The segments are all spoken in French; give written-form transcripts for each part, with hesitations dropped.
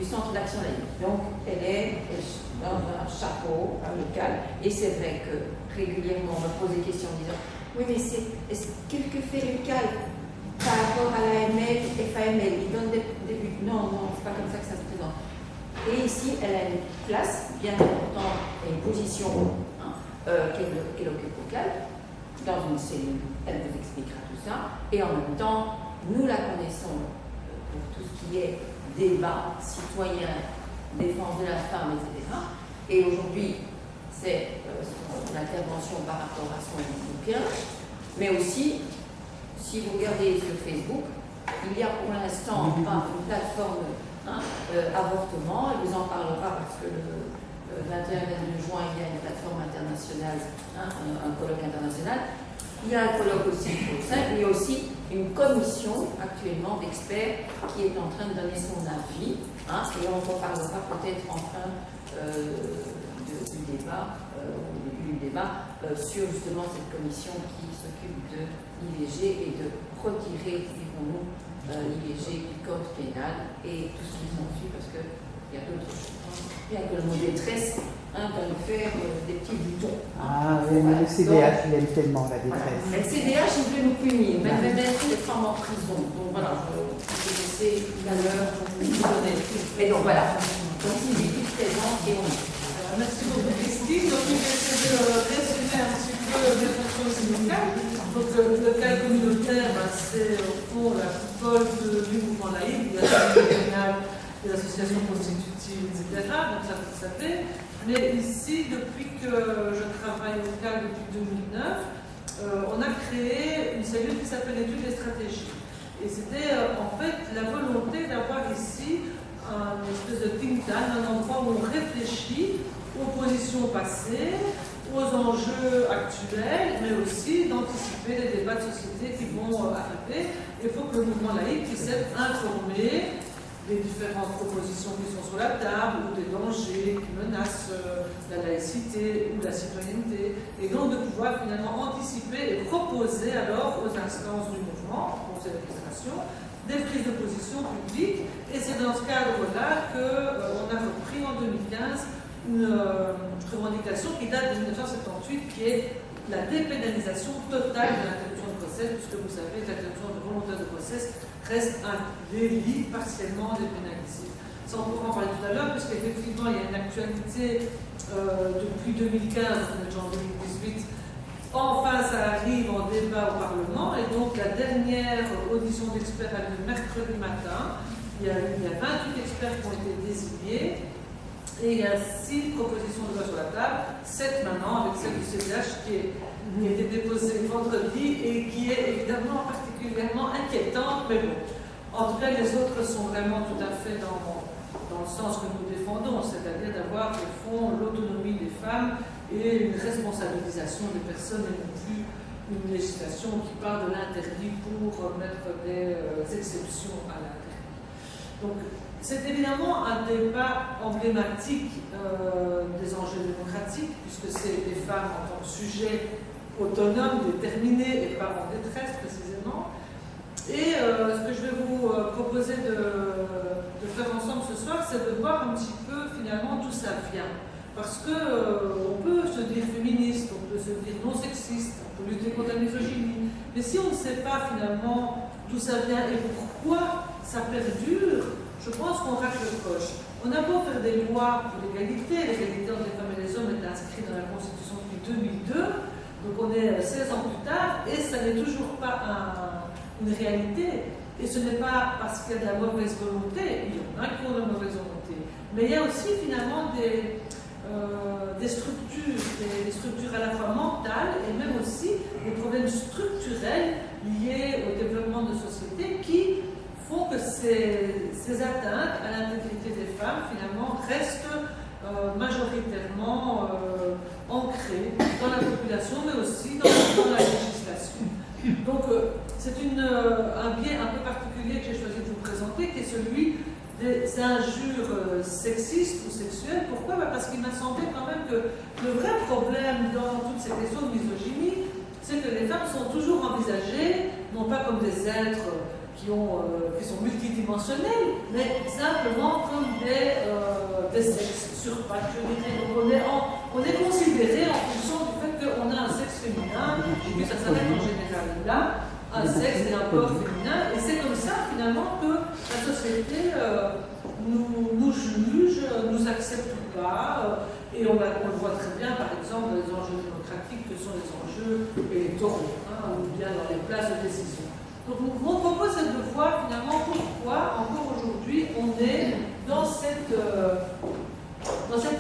Centre d'Action Laïque. Donc, elle est dans un chapeau amical, et c'est vrai que régulièrement on me pose des questions en disant oui, mais qu'est-ce que fait l'UCAL par rapport à l'AML, FAML? Il donne des buts. Non, c'est pas comme ça que ça se présente. Et ici, elle a une place bien importante et une position qu'elle occupe locale dans une cellule. Elle vous expliquera tout ça. Et en même temps, nous la connaissons pour tout ce qui est débat citoyen, défense de la femme, etc. Et aujourd'hui, c'est son intervention par rapport à son bouquin, mais aussi, si vous regardez sur Facebook, il y a pour l'instant une plateforme avortement, elle vous en parlera parce que le 21 juin, il y a une plateforme internationale, un colloque international. Il y a un colloque aussi pour ça, il y a aussi une commission actuellement d'experts qui est en train de donner son avis, et on reparlera peut-être enfin du débat, sur justement cette commission qui s'occupe de l'IVG et de retirer, dirons-nous, l'IVG du code pénal et tout ce qui s'ensuit, parce qu'il y a d'autres choses. Bien que le mot détresse va nous faire des petits boutons. Ah oui, mais le CDH, il aime tellement la détresse. Voilà. Le CDH, il veut nous punir, même mettre les femmes en prison. Donc voilà, je vais laisser tout à l'heure vous donner. Mais donc voilà, donc il est présent et on est. Merci beaucoup Christine. Donc je vais essayer de résumer un petit peu les fonctions locales. Donc le local communautaire, c'est au fond la coupole du mouvement laïque, de la pénale, des associations constitutives, etc. Donc ça vous savez. Mais ici, depuis que je travaille local depuis 2009, on a créé une cellule qui s'appelle études et stratégies. Et c'était en fait la volonté d'avoir ici un espèce de think tank, un endroit où on réfléchit aux positions passées, aux enjeux actuels, mais aussi d'anticiper les débats de société qui vont arriver. Il faut que le mouvement laïque puisse être informé des différentes propositions qui sont sur la table, ou des dangers qui menacent la laïcité ou la citoyenneté, et donc de pouvoir finalement anticiper et proposer alors aux instances du mouvement, au conseil d'administration, des prises de position publiques. Et c'est dans ce cadre-là qu'on a repris en 2015 une revendication qui date de 1978, qui est la dépénalisation totale de l'interruption de grossesse, puisque vous savez que l'interruption volontaire de grossesse reste un délit partiellement dépénalisé. Ça, on pourra en parler tout à l'heure, puisqu'effectivement, il y a une actualité depuis 2015, on est déjà en 2018. Enfin, ça arrive en débat au Parlement, et donc la dernière audition d'experts a lieu mercredi matin. Il y a 28 experts qui ont été désignés. Et il y a 6 propositions de loi sur la table, 7 maintenant, avec celle du CDH qui a été déposée vendredi et qui est évidemment particulièrement inquiétante, mais bon. En tout cas, les autres sont vraiment tout à fait dans le sens que nous défendons, c'est-à-dire d'avoir, au fond, l'autonomie des femmes et une responsabilisation des personnes et non plus une législation qui part de l'interdit pour mettre des exceptions à l'interdit. Donc, c'est évidemment un débat emblématique des enjeux démocratiques, puisque c'est les femmes en tant que sujet autonome, déterminé et pas en détresse précisément. Et ce que je vais vous proposer de faire ensemble ce soir, c'est de voir un petit peu finalement d'où ça vient. Parce qu'on peut se dire féministe, on peut se dire non sexiste, on peut lutter contre la misogynie, mais si on ne sait pas finalement d'où ça vient et pourquoi ça perdure, je pense qu'on rate le coche. On a beau faire des lois pour l'égalité entre les femmes et les hommes est inscrite dans la Constitution depuis 2002, donc on est 16 ans plus tard, et ça n'est toujours pas une réalité. Et ce n'est pas parce qu'il y a de la mauvaise volonté, il y en a qui ont de la mauvaise volonté, mais il y a aussi finalement des structures à la fois mentales et même aussi des problèmes structurels liés au développement de sociétés qui font que ces atteintes à l'intégrité des femmes, finalement, restent majoritairement ancrées dans la population, mais aussi dans la législation. Donc, c'est un biais un peu particulier que j'ai choisi de vous présenter, qui est celui des injures sexistes ou sexuelles. Pourquoi ? Parce qu'il m'a semblé quand même que le vrai problème dans toutes ces questions de misogynie, c'est que les femmes sont toujours envisagées, non pas comme des êtres qui sont multidimensionnels, mais simplement comme des sexes sur pattes, je dirais. Donc on est considéré en fonction du fait qu'on a un sexe féminin, et puis ça s'arrête en général là, un sexe et un corps féminin, et c'est comme ça finalement que la société nous juge, nous accepte ou pas, et on le voit très bien par exemple dans les enjeux démocratiques que sont les enjeux électoraux, ou bien dans les places de décision. Donc mon propos c'est de voir finalement pourquoi encore aujourd'hui on est dans cette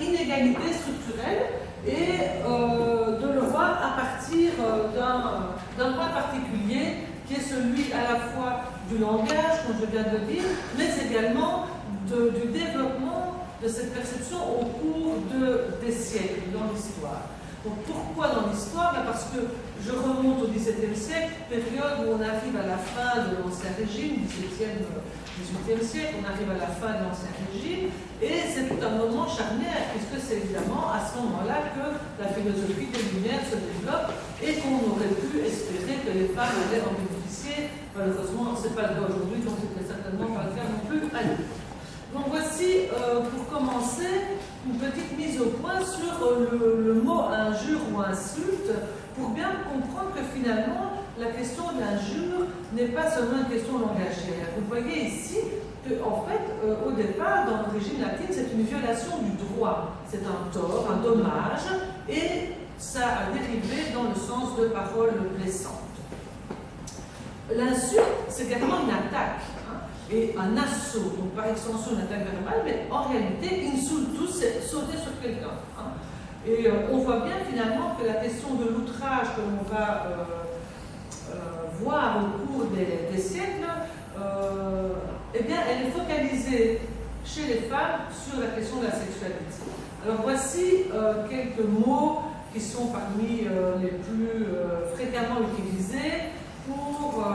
inégalité structurelle et de le voir à partir d'un point particulier qui est celui à la fois du langage, comme je viens de le dire, mais également du développement de cette perception au cours des siècles dans l'histoire. Donc pourquoi dans l'histoire? Parce que je remonte au XVIIe siècle, période où on arrive à la fin de l'Ancien Régime, XVIIe, XVIIIe siècle, on arrive à la fin de l'Ancien Régime, et c'est un moment charnière, puisque c'est évidemment à ce moment-là que la philosophie des Lumières se développe et qu'on aurait pu espérer que les femmes allaient en bénéficier. Malheureusement, ce n'est pas le cas aujourd'hui, donc c'était certainement pas le cas non plus à l'époque. Donc voici, pour commencer, une petite mise au point sur le mot injure ou insulte, pour bien comprendre que finalement, la question de l'injure n'est pas seulement une question langagière. Vous voyez ici qu'en fait, au départ, dans l'origine latine, c'est une violation du droit. C'est un tort, un dommage, et ça a dérivé dans le sens de paroles blessantes. L'insulte, c'est également une attaque. Et un assaut, donc par extension une attaque verbale, mais en réalité, insultus, c'est sauter sur quelqu'un. Et on voit bien finalement que la question de l'outrage que l'on va voir au cours des siècles, eh bien, elle est focalisée chez les femmes sur la question de la sexualité. Alors voici quelques mots qui sont parmi les plus fréquemment utilisés pour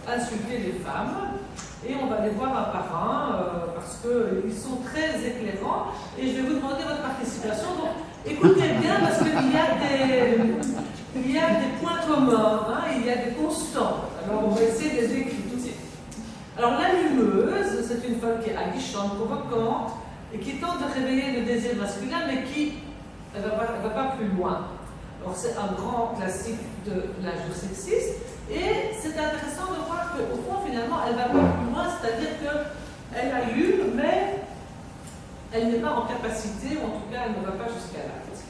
insulter les femmes. Et on va les voir un par un parce qu'ils sont très éclairants. Et je vais vous demander votre participation. Donc écoutez bien parce qu'il y a des points communs, il y a des constants. Alors on va essayer de les écrire tout de suite. Alors l'allumeuse, c'est une femme qui est aguichante, provocante et qui tente de réveiller le désir masculin, mais qui ne va pas plus loin. Alors c'est un grand classique de l'injure sexiste. Et c'est intéressant de voir qu'au fond, finalement, elle va pas plus loin, c'est-à-dire qu'elle allume, mais elle n'est pas en capacité, ou en tout cas, elle ne va pas jusqu'à l'acte.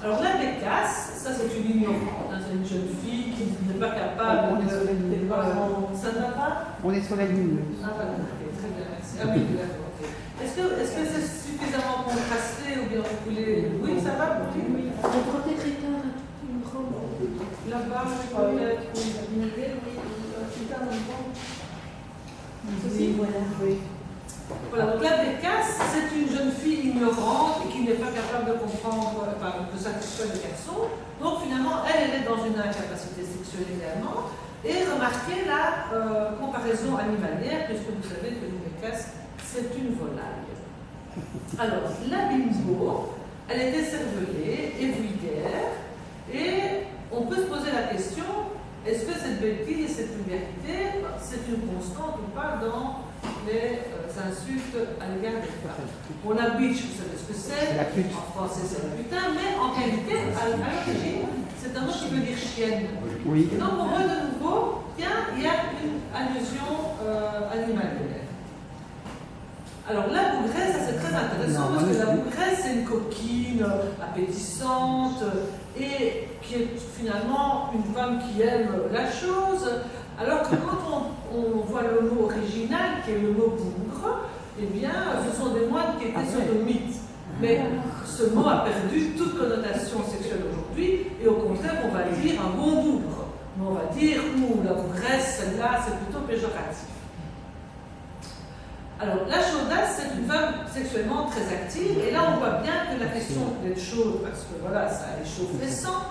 Alors la bécasse, ça c'est une ignorante, c'est une jeune fille qui n'est pas capable de... Ça ne va pas? On est sur la ligne. Ah, voilà, très bien, merci. Ah oui, d'accord. Est-ce que c'est suffisamment contrasté, ou bien vous voulez... Oui, ça va pour lui? Oui. On pourrait peut-être éteindre une grande... Là-bas, peut-être... Ceci, voilà. Oui. Voilà, donc la bécasse, c'est une jeune fille ignorante et qui n'est pas capable de comprendre, de satisfaire le garçon. Donc finalement, elle est dans une incapacité sexuelle également. Et remarquez la comparaison animalière, puisque vous savez que une bécasse, c'est une volaille. Alors, la bimbo, elle était cervelée et vulgaire, et on peut se poser la question, est-ce que cette bêtise et cette vulgarité, c'est une constante ou pas dans les insultes à l'égard des femmes? Bon, la bitch, vous savez ce que c'est? En français, c'est la putain, mais en réalité, à l'origine, c'est un mot qui veut dire chienne. Oui. Donc, on voit de nouveau, tiens, il y a une allusion animalière. Alors, la bougresse, ça c'est très intéressant parce que la bougresse, c'est une coquine appétissante et qui est finalement une femme qui aime la chose. Alors que quand on voit le mot original, qui est le mot bougre, eh bien, ce sont des moines qui étaient sodomites. Mais ce mot a perdu toute connotation sexuelle aujourd'hui, et au contraire, on va dire un bon bougre. Mais on va dire, la bougresse, celle-là, c'est plutôt péjoratif. Alors, la chaudasse, c'est une femme sexuellement très active, et là, on voit bien que la question d'être chaude, parce que voilà, ça a les chauds fessants,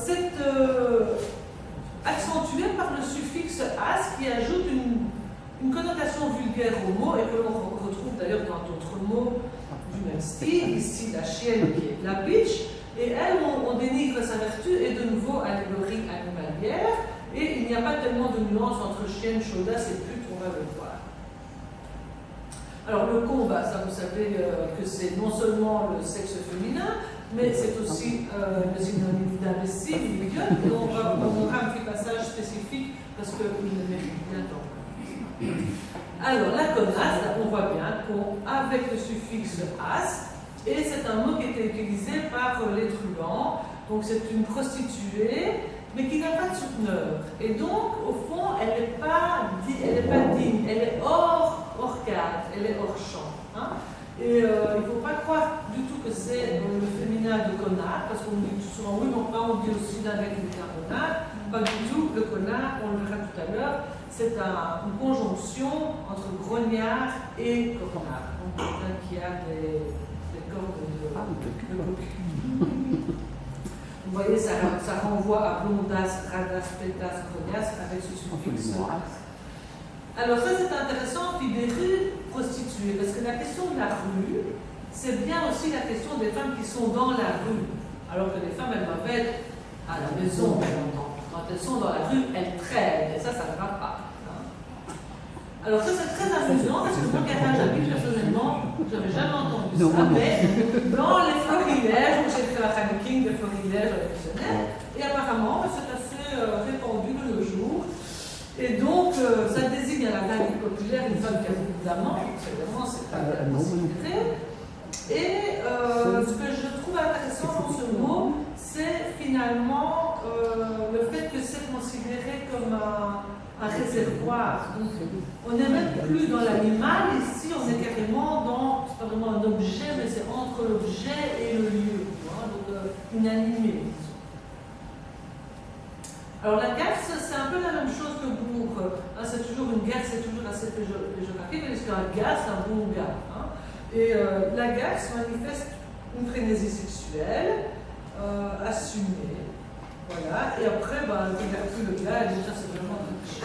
c'est accentué par le suffixe as qui ajoute une connotation vulgaire au mot, et que l'on retrouve d'ailleurs dans d'autres mots du même style, ici la chienne qui est la bitch, et elle, on dénigre sa vertu, et de nouveau allégorie animalière, Et il n'y a pas tellement de nuances entre chienne, chaudasse et pute, on va le voir. Alors le combat, ça vous savez que c'est non seulement le sexe féminin, mais c'est aussi le synonyme d'imbécile, d'idiote, et on aura un petit passage spécifique parce qu'il le mérite bien tant. Alors la connasse, là, on voit bien qu'avec le suffixe as, et c'est un mot qui était utilisé par les truands, donc c'est une prostituée, mais qui n'a pas de souteneur. Et donc, au fond, elle n'est pas digne, elle est hors cadre, elle est hors champ. Hein. Et il ne faut pas croire du tout que c'est le féminin de connard, parce qu'on dit souvent oui, mais on dit aussi d'un mec qui est un connard. Pas du tout, le connard, on le verra tout à l'heure, c'est une conjonction entre grognard et connard. Donc quelqu'un qui a des cordes de cocu. Vous voyez, ça renvoie à blondasse, radasse, pétasse, grognasse avec ce suffixe. Alors ça c'est intéressant, puis des rues prostituées, parce que la question de la rue, c'est bien aussi la question des femmes qui sont dans la rue, alors que les femmes elles doivent être à la maison, bien longtemps. Quand elles sont dans la rue, elles traînent, et ça ne va pas. Hein. Alors ça c'est très amusant, parce que moi, quand j'habite personnellement, je n'avais jamais entendu ça, mais dans les florilèges, j'ai fait un ranking de florilèges révolutionnaires, et apparemment c'est assez répandu de nos jours. Et donc, ça désigne à la langue populaire une femme qui a beaucoup d'amants, évidemment, c'est pas considéré. Et ce que je trouve intéressant dans ce mot, c'est finalement le fait que c'est considéré comme un réservoir. Donc, on n'est même plus dans l'animal, ici on est carrément dans, c'est pas vraiment un objet, mais c'est entre l'objet et le lieu, hein, donc inanimé. Alors la gaffe, c'est un peu la même chose que bourg. Hein, c'est toujours une gaffe, c'est toujours assez péjoratif, parce qu'un gars, c'est un bon gars. Hein. Et la gaffe manifeste une frénésie sexuelle assumée. Voilà. Et après, elle ne regarde plus le gars, elle dit ça c'est vraiment un truc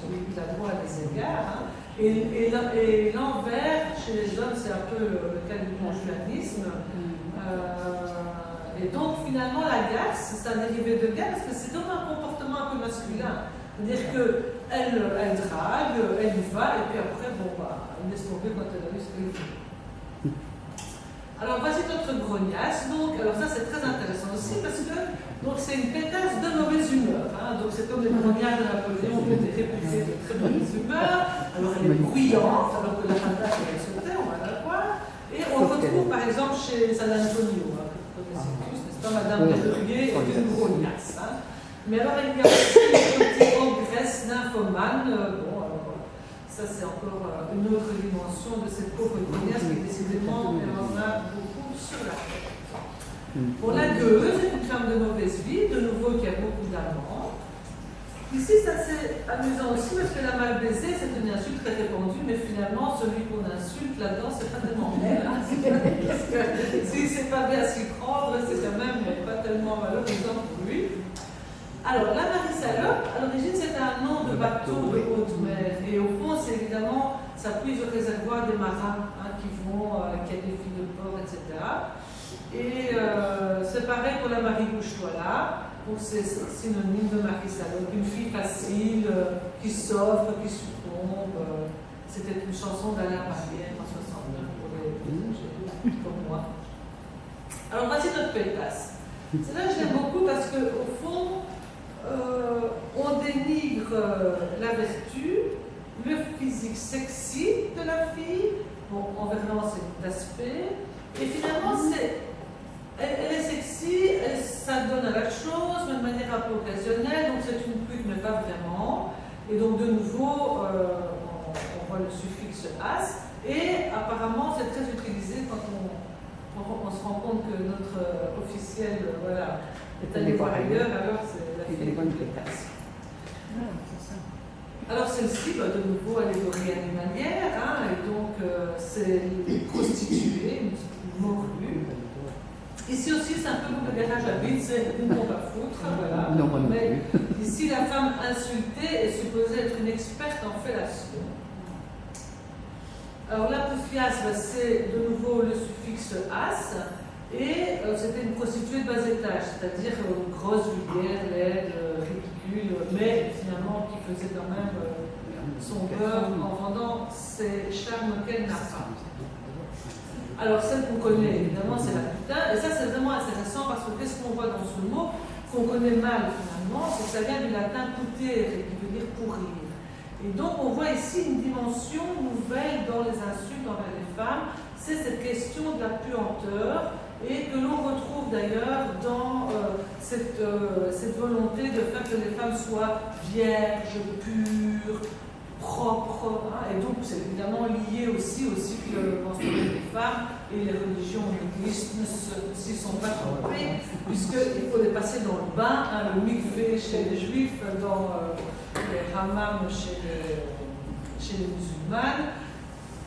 celui qui a droit à des égards. Hein. Et l'envers, chez les hommes, c'est un peu le cas du conjuganisme. Et donc, finalement, la garce, c'est un dérivé de garce, parce que c'est donc un comportement un peu masculin. C'est-à-dire qu'elle drague, elle y va, et puis après, elle laisse tomber quand elle a vu ce qu'elle veut. Alors, voici notre grognasse. Donc, alors ça, c'est très intéressant aussi, parce que c'est une pétasse de mauvaise humeur. Hein. Donc, c'est comme les grognards de Napoléon qui étaient réputés de très mauvaise humeur. Alors, elle est bruyante, alors que la fantasme, elle sautait, on va la voir. Et on le retrouve, par exemple, chez San Antonio. C'est pas Madame Berruyer et une grognasse. Hein. Mais alors, il y a aussi une petite ogresse nymphomane. Ça, c'est encore une autre dimension de cette pauvre grognasse qui, décidément, elle en a beaucoup sur la tête. Bon, la gueuse est une femme de mauvaise vie, de nouveau, qui a beaucoup d'amants. Ici, ça c'est amusant aussi parce que la mal baisée, c'est une insulte très répandue, mais finalement, celui qu'on insulte là-dedans, c'est pas tellement bien. Hein, parce que si c'est pas bien s'y prendre, c'est quand même pas tellement valorisant pour lui. Alors, la Marie-Salope, à l'origine, c'était un nom de bateau de haute mer. Et au fond, c'est évidemment, ça puise au réservoir des marins qui vont, qui a des filles de port, etc. Et c'est pareil pour la Marie-Bouche-toi-là. Donc c'est synonyme de Marie-Salope, une fille facile, qui s'offre, qui succombe. C'était une chanson d'Alain Mariette en 69 pour les comme moi. Alors voici notre pétasse. Celle-là, je l'aime beaucoup parce qu'au fond, on dénigre la vertu, le physique sexy de la fille, en verlan c'est d'aspect, et finalement elle est sexy, ça donne à la chose, mais de manière un peu occasionnelle, donc c'est une pute, mais pas vraiment. Et donc de nouveau, on voit le suffixe as, et apparemment c'est très utilisé quand on se rend compte que notre officiel est allé voir ailleurs, alors c'est la fille de pétasse. Alors celle-ci, de nouveau, allégorie animalière, et donc c'est une prostituée, une morue. Ici aussi, c'est un peu comme le garage à vide, c'est une pompe à foutre, voilà. Non, mais ici, la femme insultée est supposée être une experte en fellation. Alors la poufiasse, c'est de nouveau le suffixe as, Et c'était une prostituée de bas étage, c'est-à-dire grosse, vulgaire, laide, ridicule, mais finalement qui faisait quand même son beurre en vendant ses charmes qu'elle n'a pas. Alors celle qu'on connaît évidemment c'est la putain, et ça c'est vraiment intéressant parce que qu'est-ce qu'on voit dans ce mot qu'on connaît mal finalement, c'est que ça vient du latin putere qui veut dire pourrir. Et donc on voit ici une dimension nouvelle dans les insultes envers les femmes, c'est cette question de la puanteur, et que l'on retrouve d'ailleurs dans cette volonté de faire que les femmes soient vierges, pures, propres, hein, et donc c'est évidemment lié aussi au cycle menstruel des femmes, et les religions nudistes ne s'y sont pas trompées, puisqu'il faut les passer dans le bain, hein, le mikvé chez les juifs, dans les hammams chez les musulmanes,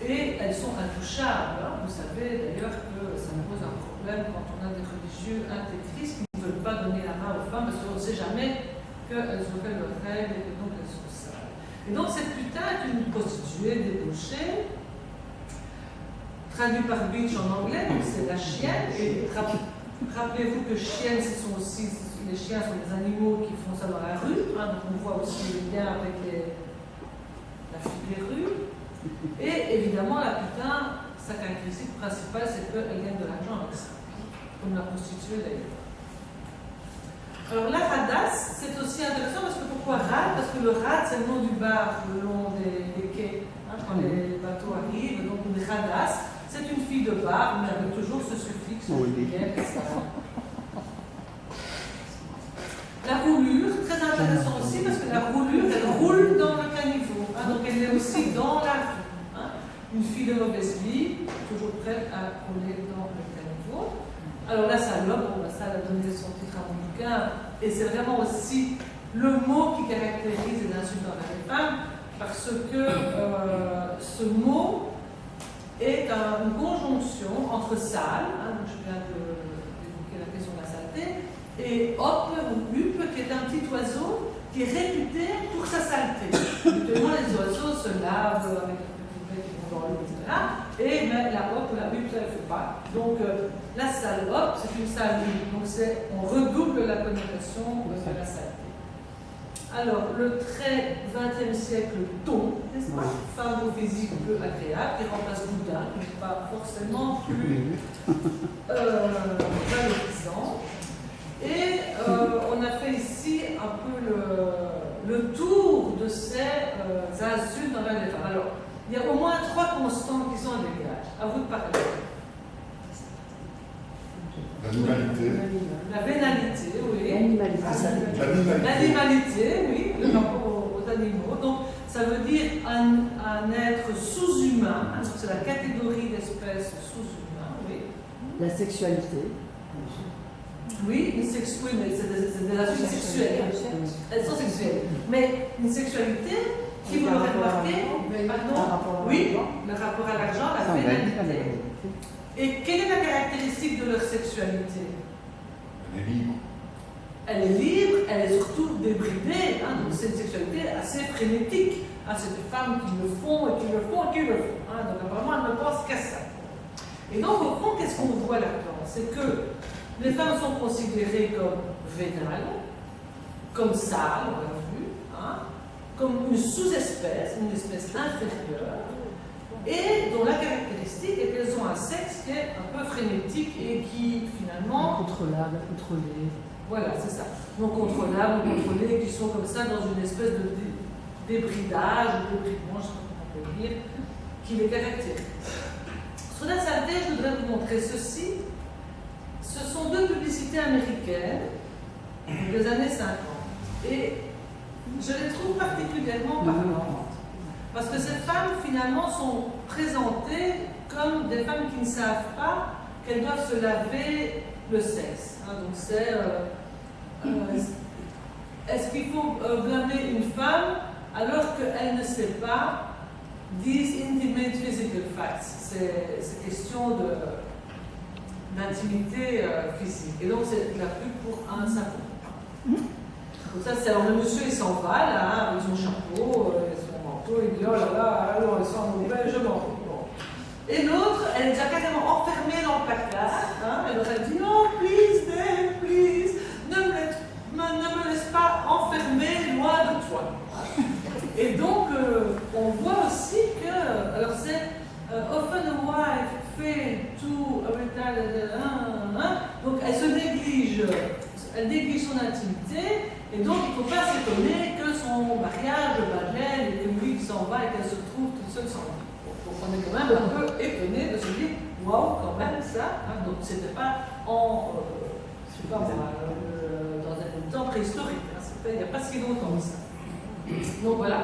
et elles sont intouchables. Hein. Vous savez d'ailleurs que ça pose un problème quand on a des religieux intégristes qui ne veulent pas donner la main aux femmes parce qu'on ne sait jamais qu'elles auraient leurs règles et que donc elles sont sales. Et donc cette putain est une prostituée débauchée, traduit par bitch en anglais, donc c'est la chienne. Et rappelez-vous que chienne, ce sont aussi, les chiens sont des animaux qui font ça dans la rue, hein, donc on voit aussi les liens avec la fille des rues. Et évidemment, la putain, sa caractéristique principale, c'est qu'elle gagne de l'argent avec ça, comme la prostituée d'ailleurs. Alors la radasse, c'est aussi intéressant parce que pourquoi rad? Parce que le rad, c'est le nom du bar le long des quais, hein, quand les bateaux arrivent, donc une radasse, c'est une fille de bar, mais avec toujours ce suffixe, etc. La roulure, très intéressant aussi parce que la roulure, elle roule dans le caniveau, hein, donc elle est aussi dans la rue. Hein. Une fille de mauvaise vie, toujours prête à rouler dans le caniveau. Alors la salope, bon, ça elle a donné son titre à mon bouquin, et c'est vraiment aussi le mot qui caractérise les insultes envers les femmes, parce que ce mot est une conjonction entre sale, hein, donc je viens d'évoquer la question de la saleté, et hop ou hup, qui est un petit oiseau qui est réputé pour sa saleté. Habituellement, les oiseaux se lavent avec un petit bec qui vont dans l'eau, etc. Et mais la hop ou la hup, ça ne le fait pas. Donc, la salope, c'est une sale hup. Donc, on redouble la connotation de la saleté. Alors, le très 20e siècle ton, n'est-ce pas? Femme au physique peu agréable, qui remplace Bouddha, qui n'est pas forcément plus valorisant. Et on a fait ici un peu le tour de ces insultes envers les femmes. Alors, il y a au moins 3 constantes qui sont en dégage. À vous de parler. L'animalité. La vénalité, oui. L'animalité. L'animalité, oui, le rapport aux animaux. Donc, ça veut dire un être sous-humain. Donc, c'est la catégorie d'espèces sous-humains, oui. La sexualité. Oui, mais c'est des insultes sexuelles. Elles sont sexuelles. Mais une sexualité qui, vous l'aurez remarqué, pardon, oui, le rapport à l'argent, la vénalité. Et quelle est la caractéristique de leur sexualité? Elle est libre. Elle est libre, elle est surtout débridée, hein, donc c'est une sexualité assez frénétique. Hein, c'est des femmes qui le font et qui le font et qui le font. Hein, donc apparemment, elles ne pensent qu'à ça. Et donc, au fond, qu'est-ce qu'on voit là-dedans? C'est que les femmes sont considérées comme vénales, comme sales, on l'a vu, hein, comme une sous-espèce, une espèce inférieure, et dont la caractéristique est qu'elles ont un sexe qui est un peu frénétique et qui, finalement... Incontrôlable, incontrôlé. Voilà, c'est ça. Non contrôlable, non contrôlé, qui sont comme ça dans une espèce de débridage, de débridement, je sais pas comment on peut dire, qui les caractérise. Sur la saleté, je voudrais vous montrer ceci. Ce sont 2 publicités américaines des années 50. Et je les trouve particulièrement parlantes. Parce que ces femmes, finalement, sont présentées comme des femmes qui ne savent pas qu'elles doivent se laver le sexe. Hein, donc c'est... est-ce qu'il faut blâmer une femme alors qu'elle ne sait pas these intimate physical facts? C'est question d'intimité physique. Et donc c'est la pub pour un savon. Donc ça, c'est alors le monsieur, il s'en va là, avec son chapeau, son manteau, il dit oh là là, alors ils sont mauvais, je m'en fous. Bon. Et l'autre, elle les a carrément enfermés dans le placard. Hein, elle leur a dit non, please, Dave, please, ne me laisse pas enfermer loin de toi. Et donc, on voit aussi que, alors c'est often a wife fail to donc elle se néglige, elle néglige son intimité, et donc il ne faut pas s'étonner que son mariage bâcle et que lui qui s'en va et qu'elle se retrouve toute seule sans lui. Donc on est quand même un peu étonné de se dire, waouh, quand même ça, hein, donc c'était pas je sais pas moi, dans un temps préhistorique, hein, il n'y a pas si longtemps que ça. Donc voilà,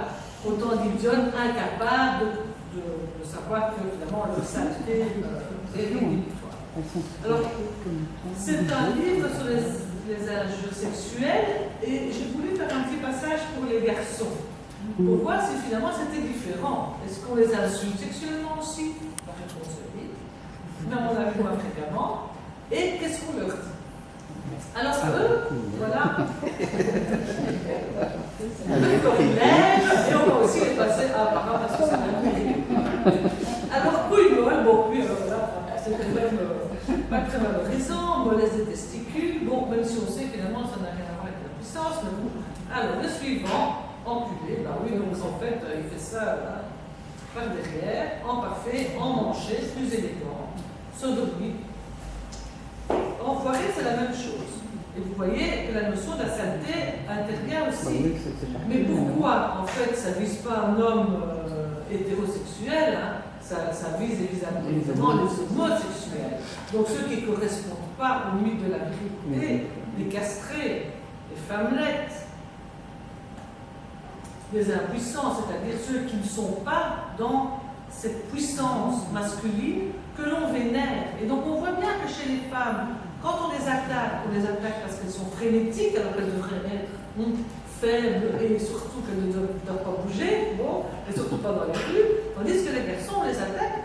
autant dit John incapable de savoir que finalement leur sainteté est rédhibitoire. Alors, c'est un livre sur les injures sexuelles et j'ai voulu faire un petit passage pour les garçons pour voir si finalement c'était différent. Est-ce qu'on les insulte sexuellement aussi? La réponse est oui, mais on l'a vu moins fréquemment. Et qu'est-ce qu'on leur dit? Alors eux, voilà, ils lèvent et on va aussi les passer à part parce que ça va être. Alors Pouille-Molle, bon, lui, alors là, c'est quand même pas très valorisant, mollesse des testicules, bon, même si on sait finalement ça n'a rien à voir avec la puissance, mais bon. Alors le suivant, enculé, bah oui, donc en fait, il fait ça là, par derrière, en parfait, en manché, plus élégant, sodomie. Enfoiré, c'est la même chose. Et vous voyez que la notion de la saleté intervient aussi. Mais pourquoi, en fait, ça ne vise pas un homme hétérosexuel, hein, ça vise évidemment les homosexuels. Donc ceux qui ne correspondent pas au mythe de la virilité, les castrés, les femmelettes, les impuissants, c'est-à-dire ceux qui ne sont pas dans cette puissance masculine que l'on vénère. Et donc on voit bien que chez les femmes, quand on les attaque parce qu'elles sont frénétiques, alors qu'elles devraient être faibles et surtout qu'elles ne doivent pas bouger, bon, et surtout pas dans les rues, tandis que les garçons, on les attaque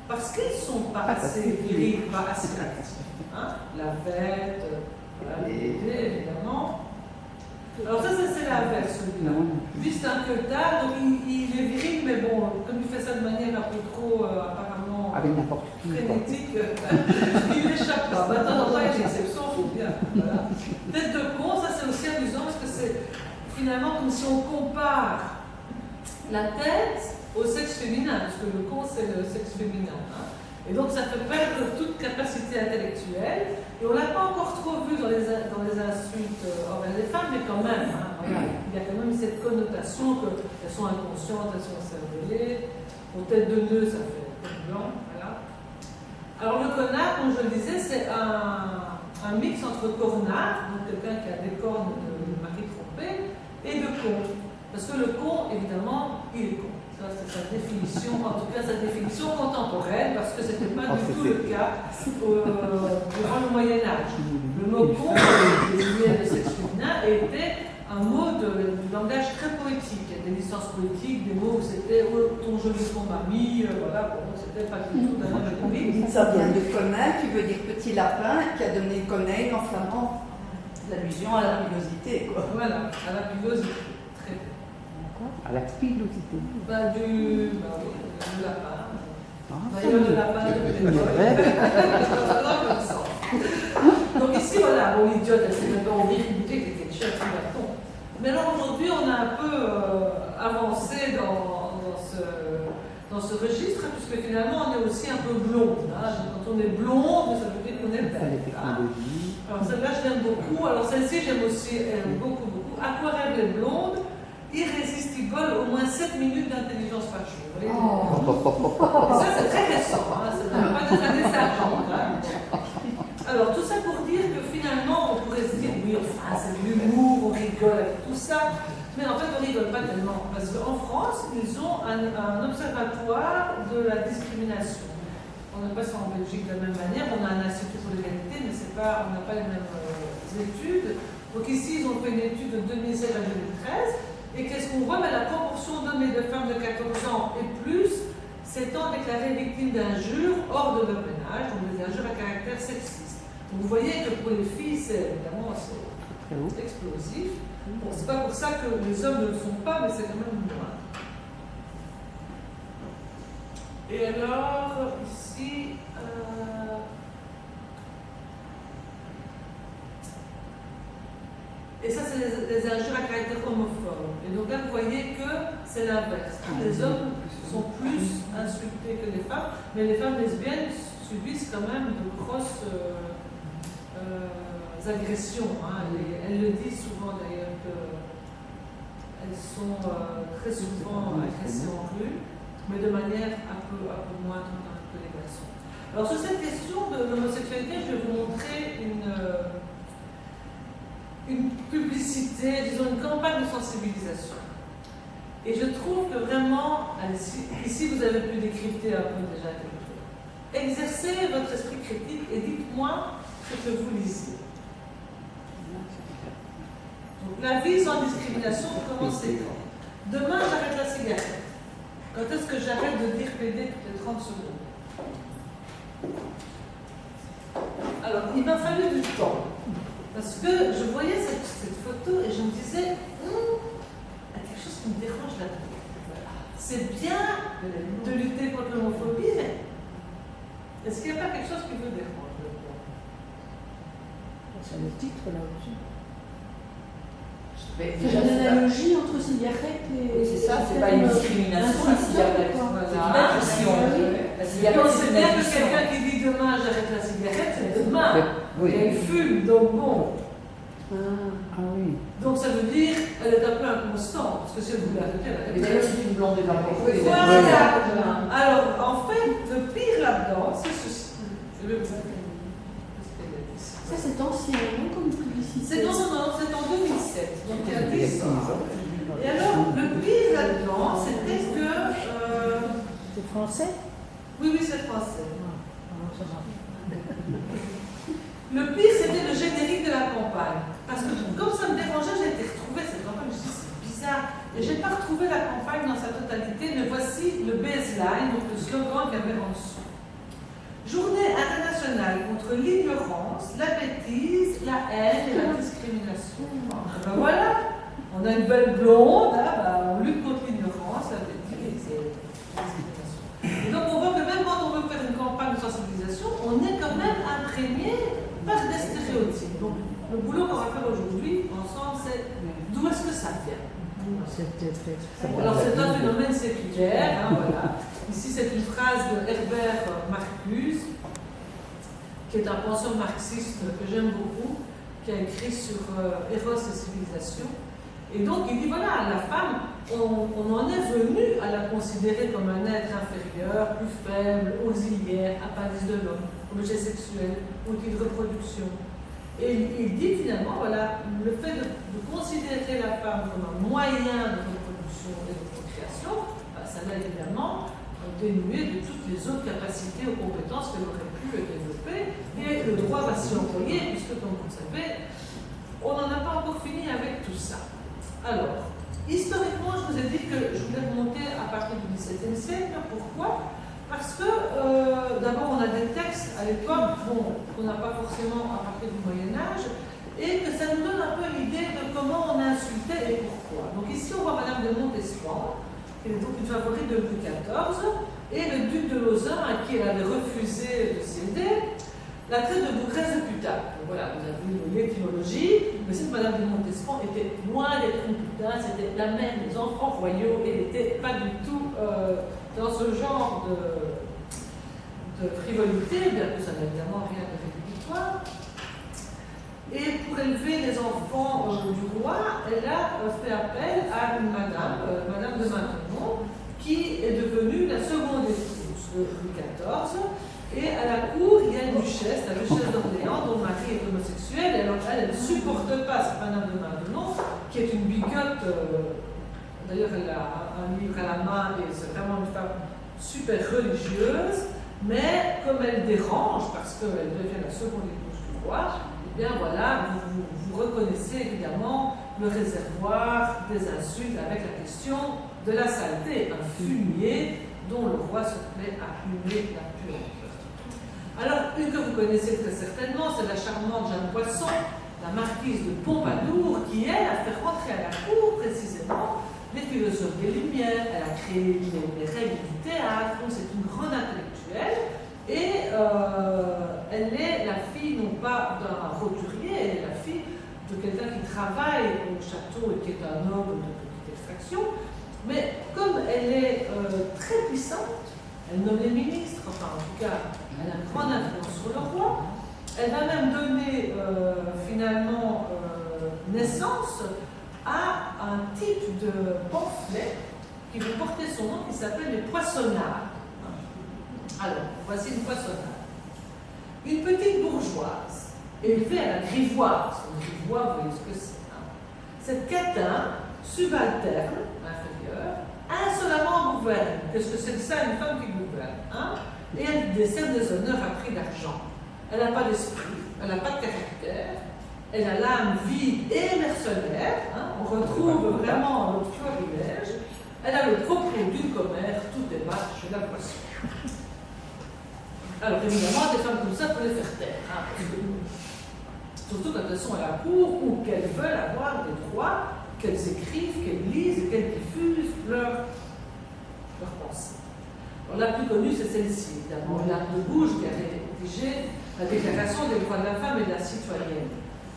parce qu'ils ne sont pas assez virils, pas assez actifs. Hein? La vête, voilà, l'idée, évidemment. Alors ça, c'est l'inverse, celui-là. Lui, c'est un queutard, donc il est viril, mais bon, comme il fait ça de manière un peu trop, apparemment, frénétique, il n'échappe pas. Maintenant, il y a une exception, il faut bien. Voilà. Tête de con, ça c'est aussi amusant, parce que c'est finalement comme si on compare la tête au sexe féminin, parce que le con, c'est le sexe féminin. Hein. Et donc ça fait perdre toute capacité intellectuelle, et on ne l'a pas encore trop vu dans les insultes envers les femmes, mais quand même, hein, voilà, il y a quand même cette connotation qu'elles sont inconscientes, elles sont cervelées, aux têtes de nœud, ça fait tête blanc, voilà. Alors le connard, comme je le disais, c'est un mix entre cornard, donc quelqu'un qui a des cornes de mari trompé, et de con. Parce que le con, évidemment, il est con. Ça, c'est sa définition, en tout cas sa définition contemporaine, parce que ce n'était pas du tout le cas durant le Moyen-Âge. Le mot con, désigné de sexe féminin, était un mot du langage très poétique. Il y a des licences poétiques, des mots où c'était ton joli con mamie, voilà, bon, c'était pas du tout d'un langage poétique. Ça vient de Conin, qui veut dire petit lapin, qui a donné Conin en flamand, l'allusion à la pilosité, quoi. Voilà, à la pilosité. À la pilosité. Du lapin. D'ailleurs, le lapin de l'école. Donc ici, voilà, bon, l'idiote, elle s'est même pas envie de dire qu'elle était chef du bâton. Mais là, aujourd'hui, on a un peu avancé dans ce registre, puisque finalement, on est aussi un peu blonde. Hein. Quand on est blonde, ça veut dire qu'on est belle. Hein. Alors celle-là, je l'aime beaucoup. Alors celle-ci, j'aime aussi beaucoup, beaucoup. À quoi rêvent les blondes? Irrésistible, au moins 7 minutes d'intelligence par jour. Oh. Ça, c'est très récent, hein, ça ne pas des années 50. Hein. Alors, tout ça pour dire que finalement, on pourrait se dire, oui, enfin, c'est de l'humour, on rigole avec tout ça. Mais en fait, on ne rigole pas tellement. Parce qu'en France, ils ont un observatoire de la discrimination. On n'a pas ça en Belgique de la même manière. On a un institut pour l'égalité, mais on n'a pas les mêmes études. Donc ici, ils ont fait une étude de 2007 à 2013. Et qu'est-ce qu'on voit? La proportion d'hommes et de femmes de 14 ans et plus s'étant déclarées victimes d'injures hors de leur ménage, donc des injures à caractère sexiste. Donc vous voyez que pour les filles, c'est évidemment assez explosif. Bon, c'est pas pour ça que les hommes ne le sont pas, mais c'est quand même moins. Et alors, ici, des injures à caractère homophobe. Et donc là, vous voyez que c'est l'inverse. Les hommes sont plus insultés que les femmes, mais les femmes lesbiennes subissent quand même de grosses agressions. Hein. Elles le disent souvent d'ailleurs qu'elles sont très souvent agressées en rue, mais de manière un peu moindre que les garçons. Alors sur cette question de l'homosexualité, je vais vous montrer une publicité, disons une campagne de sensibilisation. Et je trouve que vraiment, ici vous avez pu décrypter un peu déjà quelque chose. Exercez votre esprit critique et dites-moi ce que vous lisez. Donc, la vie sans discrimination, comment c'est quand? Demain, j'arrête la cigarette. Quand est-ce que j'arrête de dire PD toutes les 30 secondes? Alors, il m'a fallu du temps. Parce que je voyais cette photo et je me disais, il y a quelque chose qui me dérange là-dedans. C'est bien de lutter contre l'homophobie, mais est-ce qu'il n'y a pas quelque chose qui me dérange là-dedans? C'est le titre là aussi. Mais C'est déjà, une c'est analogie entre cigarette et. c'est ça, c'est pas une discrimination, la cigarette. Voilà. C'est une agression. La Et cigarette, on c'est sait une bien que addiction. quelqu'un qui dit demain j'arrête la cigarette, c'est demain. Oui. Et elle fume, donc bon. Ah oui. Donc ça veut dire qu'elle est un peu inconstante, parce que si elle voulait arrêter, elle Mais arrête. d'ailleurs, c'est une blonde évaporée. Voilà. Alors, en fait, le pire là-dedans, c'est ceci. Je vais vous montrer ce qu'elle a dit. Ça, c'est ancien, non, comme publicité. C'est en 2007, donc il y a 10 ans. Et alors, le pire là-dedans, c'était que... C'est français? oui, c'est français. Ah, ça va. Le pire, c'était le générique de la campagne. Parce que comme ça me dérangeait, j'ai été retrouvée cette campagne. Je me suis dit, c'est bizarre. Et je n'ai pas retrouvé la campagne dans sa totalité, mais voici le baseline, donc le slogan qu'il y avait en dessous. Journée internationale contre l'ignorance, la bêtise, la haine et la discrimination. Ben voilà, on a une belle blonde, hein, on lutte contre l'ignorance, la bêtise et la discrimination. Et donc on voit que même quand on veut faire une campagne de sensibilisation, on est quand même imprégné par des stéréotypes. Donc le boulot qu'on va faire aujourd'hui, ensemble, c'est d'où est-ce que ça vient? Alors c'est un phénomène séculaire, hein, voilà. Ici c'est une phrase de Herbert Marcuse, qui est un penseur marxiste que j'aime beaucoup, qui a écrit sur Eros et civilisation. Et donc il dit voilà, la femme, on en est venu à la considérer comme un être inférieur, plus faible, auxiliaire, appendice de l'homme, objet sexuel, outil de reproduction. Et il dit finalement, voilà, le fait de considérer la femme comme un moyen de reproduction et de procréation, bah, ça l'a évidemment dénué de toutes les autres capacités ou compétences qu'elle aurait pu développer. Et le droit va s'y employer, puisque comme vous le savez, on n'en a pas encore fini avec tout ça. Alors, historiquement, je vous ai dit que je voulais remonter à partir du XVIIe siècle. Pourquoi? Parce que, d'abord, on a des textes à l'époque qu'on n'a pas forcément à partir du Moyen-Âge, et que ça nous donne un peu l'idée de comment on a insulté et pourquoi. Donc ici, on voit Madame de Montespan, qui est donc une favorite de Louis XIV, et le duc de Lauzun, à qui elle avait refusé de céder, la traite de bougresse de putain. Donc voilà, vous avez vu l'étymologie, mais cette Madame de Montespan était loin d'être une putain, c'était la mère des enfants royaux, et elle n'était pas du tout dans ce genre de frivolité, bien que ça n'a évidemment rien de rédhibitoire. Et pour élever les enfants du roi, elle a fait appel à une madame de Maintenon, qui est devenue la seconde épouse de Louis XIV. Et à la cour, il y a une duchesse, la duchesse d'Orléans, dont le mari est homosexuel. Et alors elle ne supporte pas cette madame de Maintenon, qui est une bigote. D'ailleurs, elle a un livre à la main et c'est vraiment une femme super religieuse. Mais comme elle dérange, parce qu'elle devient la seconde épouse du roi, eh bien voilà, vous reconnaissez évidemment le réservoir des insultes avec la question de la saleté, un fumier dont le roi se plaît à humer la puanteur. Alors, une que vous connaissez très certainement, c'est la charmante Jeanne Poisson, la marquise de Pompadour, qui elle a fait rentrer à la cour précisément les philosophes des Lumières, elle a créé les règles du théâtre, donc c'est une grande intellectuelle, et elle est la fille non pas d'un roturier, elle est la fille de de quelqu'un qui travaille au château et qui est un homme de petite extraction. Mais comme elle est très puissante, elle nomme les ministres, enfin en tout cas, elle a une grande influence sur le roi. Elle va même donner finalement naissance à un type de pamphlet qui va porter son nom, qui s'appelle les poissonnards. Alors, voici une poissonnade. Une petite bourgeoise, élevée à la grivoise. Une grivoise, vous voyez ce que c'est. Hein. Cette catin, subalterne, inférieure, insolemment gouverne. Qu'est-ce que c'est que ça, une femme qui gouverne, hein? Et elle décerne des honneurs à prix d'argent. Elle n'a pas d'esprit, elle n'a pas de caractère, elle a l'âme vide et mercenaire, hein? On retrouve vraiment notre florilège. Elle a le propos d'une commère, tout est bas chez la poisson. Alors évidemment, des femmes comme ça, pour les faire taire, hein? Surtout quand elles sont à la cour ou qu'elles veulent avoir des droits, qu'elles écrivent, qu'elles lisent et qu'elles diffusent leurs pensées. Alors, la plus connue, c'est celle-ci, évidemment, l'Arme de Gouges, qui a rédigé la Déclaration des droits de la femme et de la citoyenne.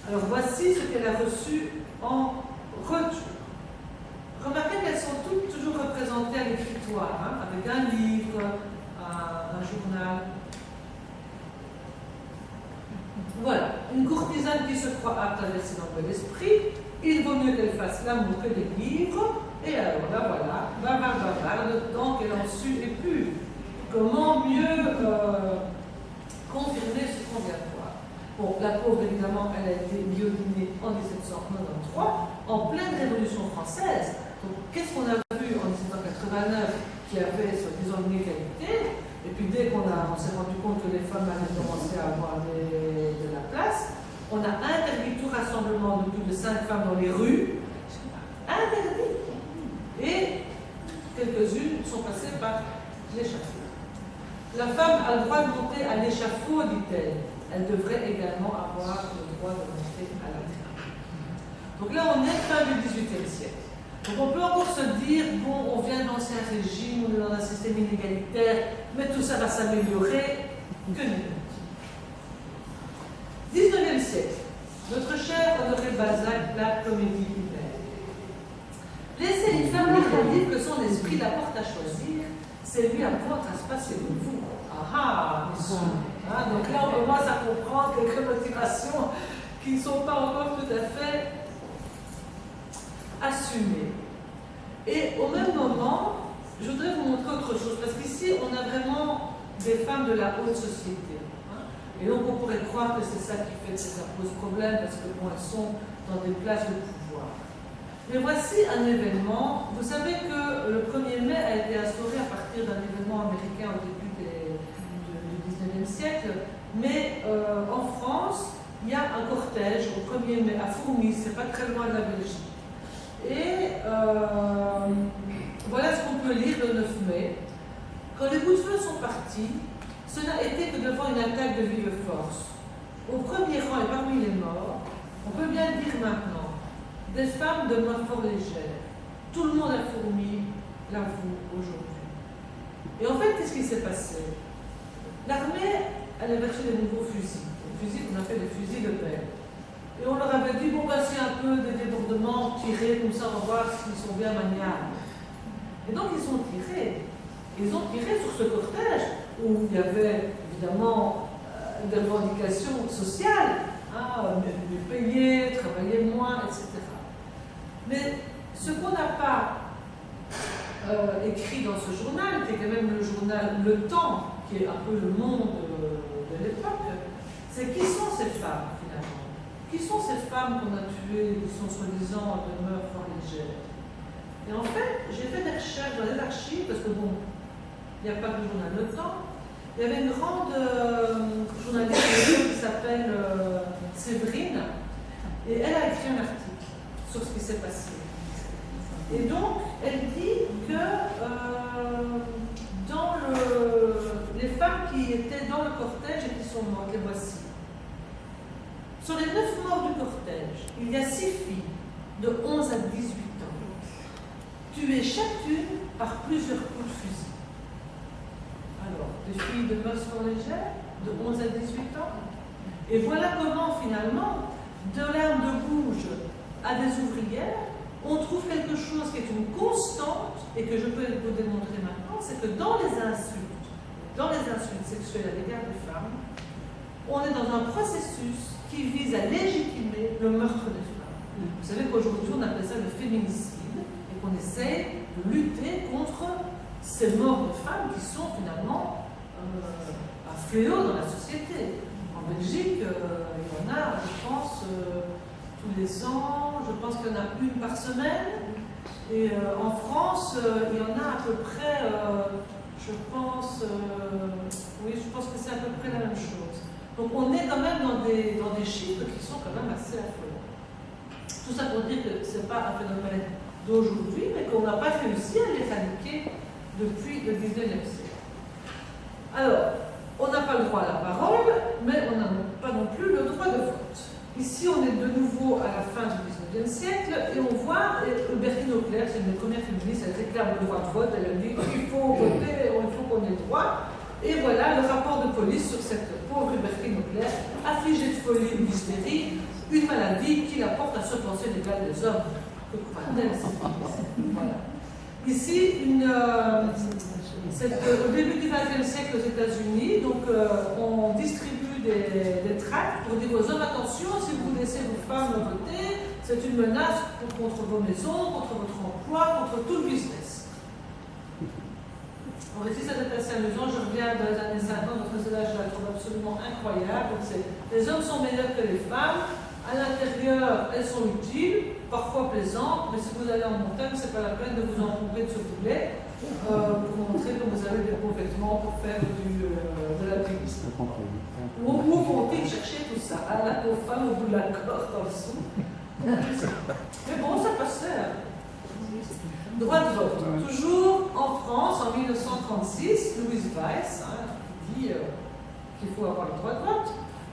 Alors voici ce qu'elle a reçu en retour. Remarquez qu'elles sont toutes toujours représentées à l'écritoire, hein, avec un livre, un journal. Voilà, une courtisane qui se croit apte à verser dans de l'esprit, il vaut mieux qu'elle fasse l'amour que des livres, et alors là voilà, le temps qu'elle en sut et plus. Comment mieux confirmer ce qu'on vient de voir? Bon, la pauvre, évidemment, elle a été guillotinée en 1793, en pleine Révolution française. Donc, qu'est-ce qu'on a vu en 1789 qui avait, soi-disant, une égalité? Et puis, dès qu'on s'est rendu compte que les femmes avaient commencé à avoir de la place, on a interdit tout rassemblement de plus de 5 femmes dans les rues. Interdit. Et quelques-unes sont passées par l'échafaud. La femme a le droit de monter à l'échafaud, dit-elle. Elle devrait également avoir le droit de monter à la tribune. Donc là, on est fin du XVIIIe siècle. Donc on peut encore se dire, bon, on vient de l'ancien régime, on est dans un système inégalitaire, mais tout ça va s'améliorer. Que nenni. 19e siècle. Notre cher Honoré Balzac, la comédie humaine. Laissez une femme libre que son esprit la porte à choisir, c'est lui apprendre à se passer de vous. Ah ah, donc là, on commence à comprendre quelques motivations qui ne sont pas encore tout à fait assumées. Et au même moment, je voudrais vous montrer autre chose, parce qu'ici, on a vraiment des femmes de la haute société. Hein, et donc, on pourrait croire que c'est ça qui fait que ça pose problème, parce que bon, elles sont dans des places de pouvoir. Mais voici un événement. Vous savez que le 1er mai a été instauré à partir d'un événement américain au début du 19e siècle, mais en France, il y a un cortège au 1er mai à Fourmies, c'est pas très loin de la Belgique. Et voilà ce qu'on peut lire le 9 mai. Quand les coups de feu sont partis, ce n'a été que devant une attaque de vive force. Au premier rang et parmi les morts, on peut bien le dire maintenant, des femmes demeurent fort légères. Tout le monde a fourmi, l'avoue, aujourd'hui. Et en fait, qu'est-ce qui s'est passé? L'armée, elle a versé des nouveaux fusils, des fusils qu'on appelle des fusils de paix. Et on leur avait dit, bon, bah, c'est un peu des débordements, tirés comme ça, on va voir s'ils sont bien maniables. Et donc, ils ont tiré. Ils ont tiré sur ce cortège, où il y avait évidemment des revendications sociales, hein, mieux payer, travailler moins, etc. Mais ce qu'on n'a pas écrit dans ce journal, qui est quand même le journal Le Temps, qui est un peu le monde de l'époque, c'est qui sont ces femmes, finalement? Qui sont ces femmes qu'on a tuées, qui sont soi-disant de mœurs fort légères? Et en fait, j'ai fait des recherches dans les archives, parce que bon, il n'y a pas que le journal Le Temps. Il y avait une grande journaliste qui s'appelle Séverine, et elle a écrit un article sur ce qui s'est passé. Et donc, elle dit que les femmes qui étaient dans le cortège et qui sont mortes, les voici. Sur les 9 morts du cortège, il y a 6 filles de 11 à 18 ans, tuées chacune par plusieurs coups de fusil. Alors, des filles de mœurs fort légères, de 11 à 18 ans. Et voilà comment, finalement, de l'arme de gouge à des ouvrières, on trouve quelque chose qui est une constante et que je peux vous démontrer maintenant, c'est que dans les insultes sexuelles à l'égard des femmes, on est dans un processus qui vise à légitimer le meurtre des femmes. Vous savez qu'aujourd'hui on appelle ça le féminicide et qu'on essaie de lutter contre ces morts de femmes qui sont finalement un fléau dans la société. En Belgique, il y en a, je pense, tous les ans, je pense qu'il y en a une par semaine. Et en France, il y en a à peu près, je pense que c'est à peu près la même chose. Donc on est quand même dans des chiffres qui sont quand même assez affolants. Tout ça pour dire que ce n'est pas un phénomène d'aujourd'hui, mais qu'on n'a pas réussi à l'éradiquer depuis le 19e siècle. Alors, on n'a pas le droit à la parole, mais on n'a pas non plus le droit de vote. Ici, on est de nouveau à la fin du 19e siècle et on voit Bertine Auclair, c'est une des premières féministes, elle réclame le droit de vote, elle a dit qu'il faut voter, il faut qu'on ait le droit. Et voilà le rapport de police sur cette pauvre Bertine Auclair, affligée de folie ou d'hystérie, une maladie qui la porte à se penser l'égale des hommes. Que croit-elle, cette féministe ? Voilà. Ici, au début du XXe siècle aux États-Unis, donc on distribue des tracts pour dire aux hommes attention, si vous laissez vos femmes voter, c'est une menace contre vos maisons, contre votre emploi, contre tout le business. Alors ici, ça c'est assez amusant. Je reviens dans les années 50, parce que celle-là, je la trouve absolument incroyable. Donc, les hommes sont meilleurs que les femmes. À l'intérieur, elles sont utiles, parfois plaisantes, mais si vous allez en montagne, ce n'est pas la peine de vous encombrer de ce boulet pour montrer que vous avez des beaux vêtements pour faire de l'alpinisme. Où vont-ils chercher tout ça? À la pauvre femme au bout de la corde, en dessous. Mais bon, ça passait. Droit de vote. Toujours en France, en 1936, Louise Weiss dit qu'il faut avoir le droit de vote.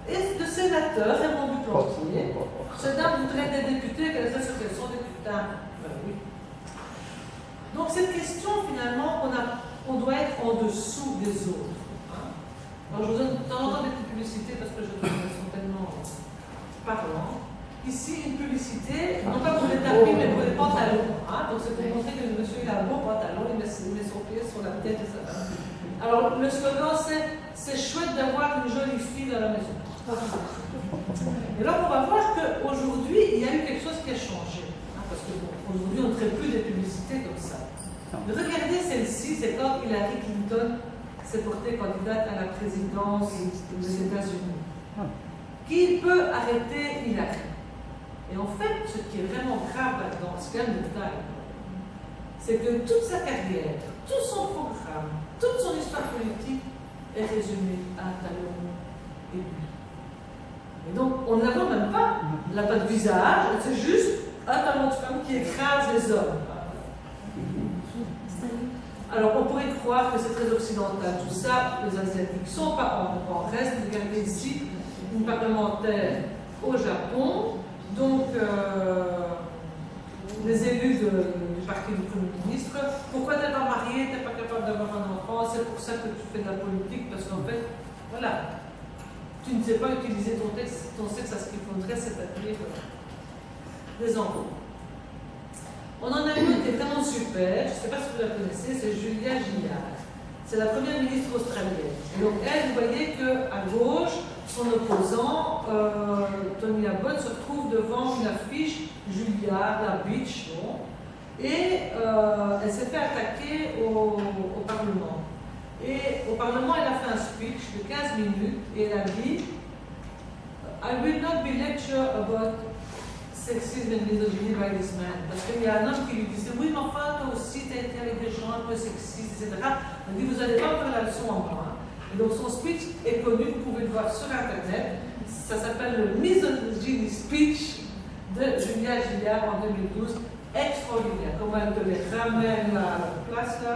Et le sénateur Raymond Duplantier, cette dame voudrait être députée, qu'elle sait ce qu'elles sont des putains. Ben oui. Donc cette question, finalement, on doit être en dessous des autres. Alors je vous donne de temps en temps des petites publicités parce que je trouve qu'elles sont tellement parlantes. Ici, une publicité, non pas pour les tapis, mais pour les pantalons. Donc c'est pour montrer que le monsieur il a un bon pantalon, il met son pied sur la tête et ça va. Alors le slogan c'est chouette d'avoir une jolie fille dans la maison. Et là, on va voir qu'aujourd'hui, il y a eu quelque chose qui a changé. Parce qu'aujourd'hui, on ne traite plus des publicités comme ça. Mais regardez celle-ci, c'est quand Hillary Clinton s'est portée candidate à la présidence des États-Unis. Qui peut arrêter Hillary? Et en fait, ce qui est vraiment grave là-dedans, c'est quand même le détail, c'est que toute sa carrière, tout son programme, toute son histoire politique est résumée à un talon aigu. Et donc, on ne la voit même pas, elle n'a pas de visage, c'est juste un talon de femme qui écrase les hommes. Alors, on pourrait croire que c'est très occidental, tout ça, les Asiatiques sont pas en reste. Regardez ici, une parlementaire au Japon, donc les élus du parti du Premier ministre, pourquoi tu n'es pas marié, tu n'es pas capable d'avoir un enfant, c'est pour ça que tu fais de la politique, parce qu'en fait, voilà. Tu ne sais pas utiliser ton sexe à ce qu'il faudrait, c'est-à-dire des enfants. On en a une qui est vraiment super, je ne sais pas si vous la connaissez, c'est Julia Gillard. C'est la première ministre australienne. Et donc elle, vous voyez qu'à gauche, son opposant, Tony Abbott, se retrouve devant une affiche Julia, la bitch, bon, et elle s'est fait attaquer au Parlement. Et au Parlement, elle a fait un speech de 15 minutes et elle a dit I will not be lecture about sexism and misogyny by this man. Parce qu'il y a un homme qui lui disait oui, mais enfin, toi aussi, tu as été avec des gens un peu sexistes, etc. Elle dit vous n'allez pas me faire la leçon en moi. Et donc son speech est connu, vous pouvez le voir sur Internet. Ça s'appelle le Misogyny Speech de Julia Gillard en 2012. Extraordinaire, comment elle te les ramène à la place là.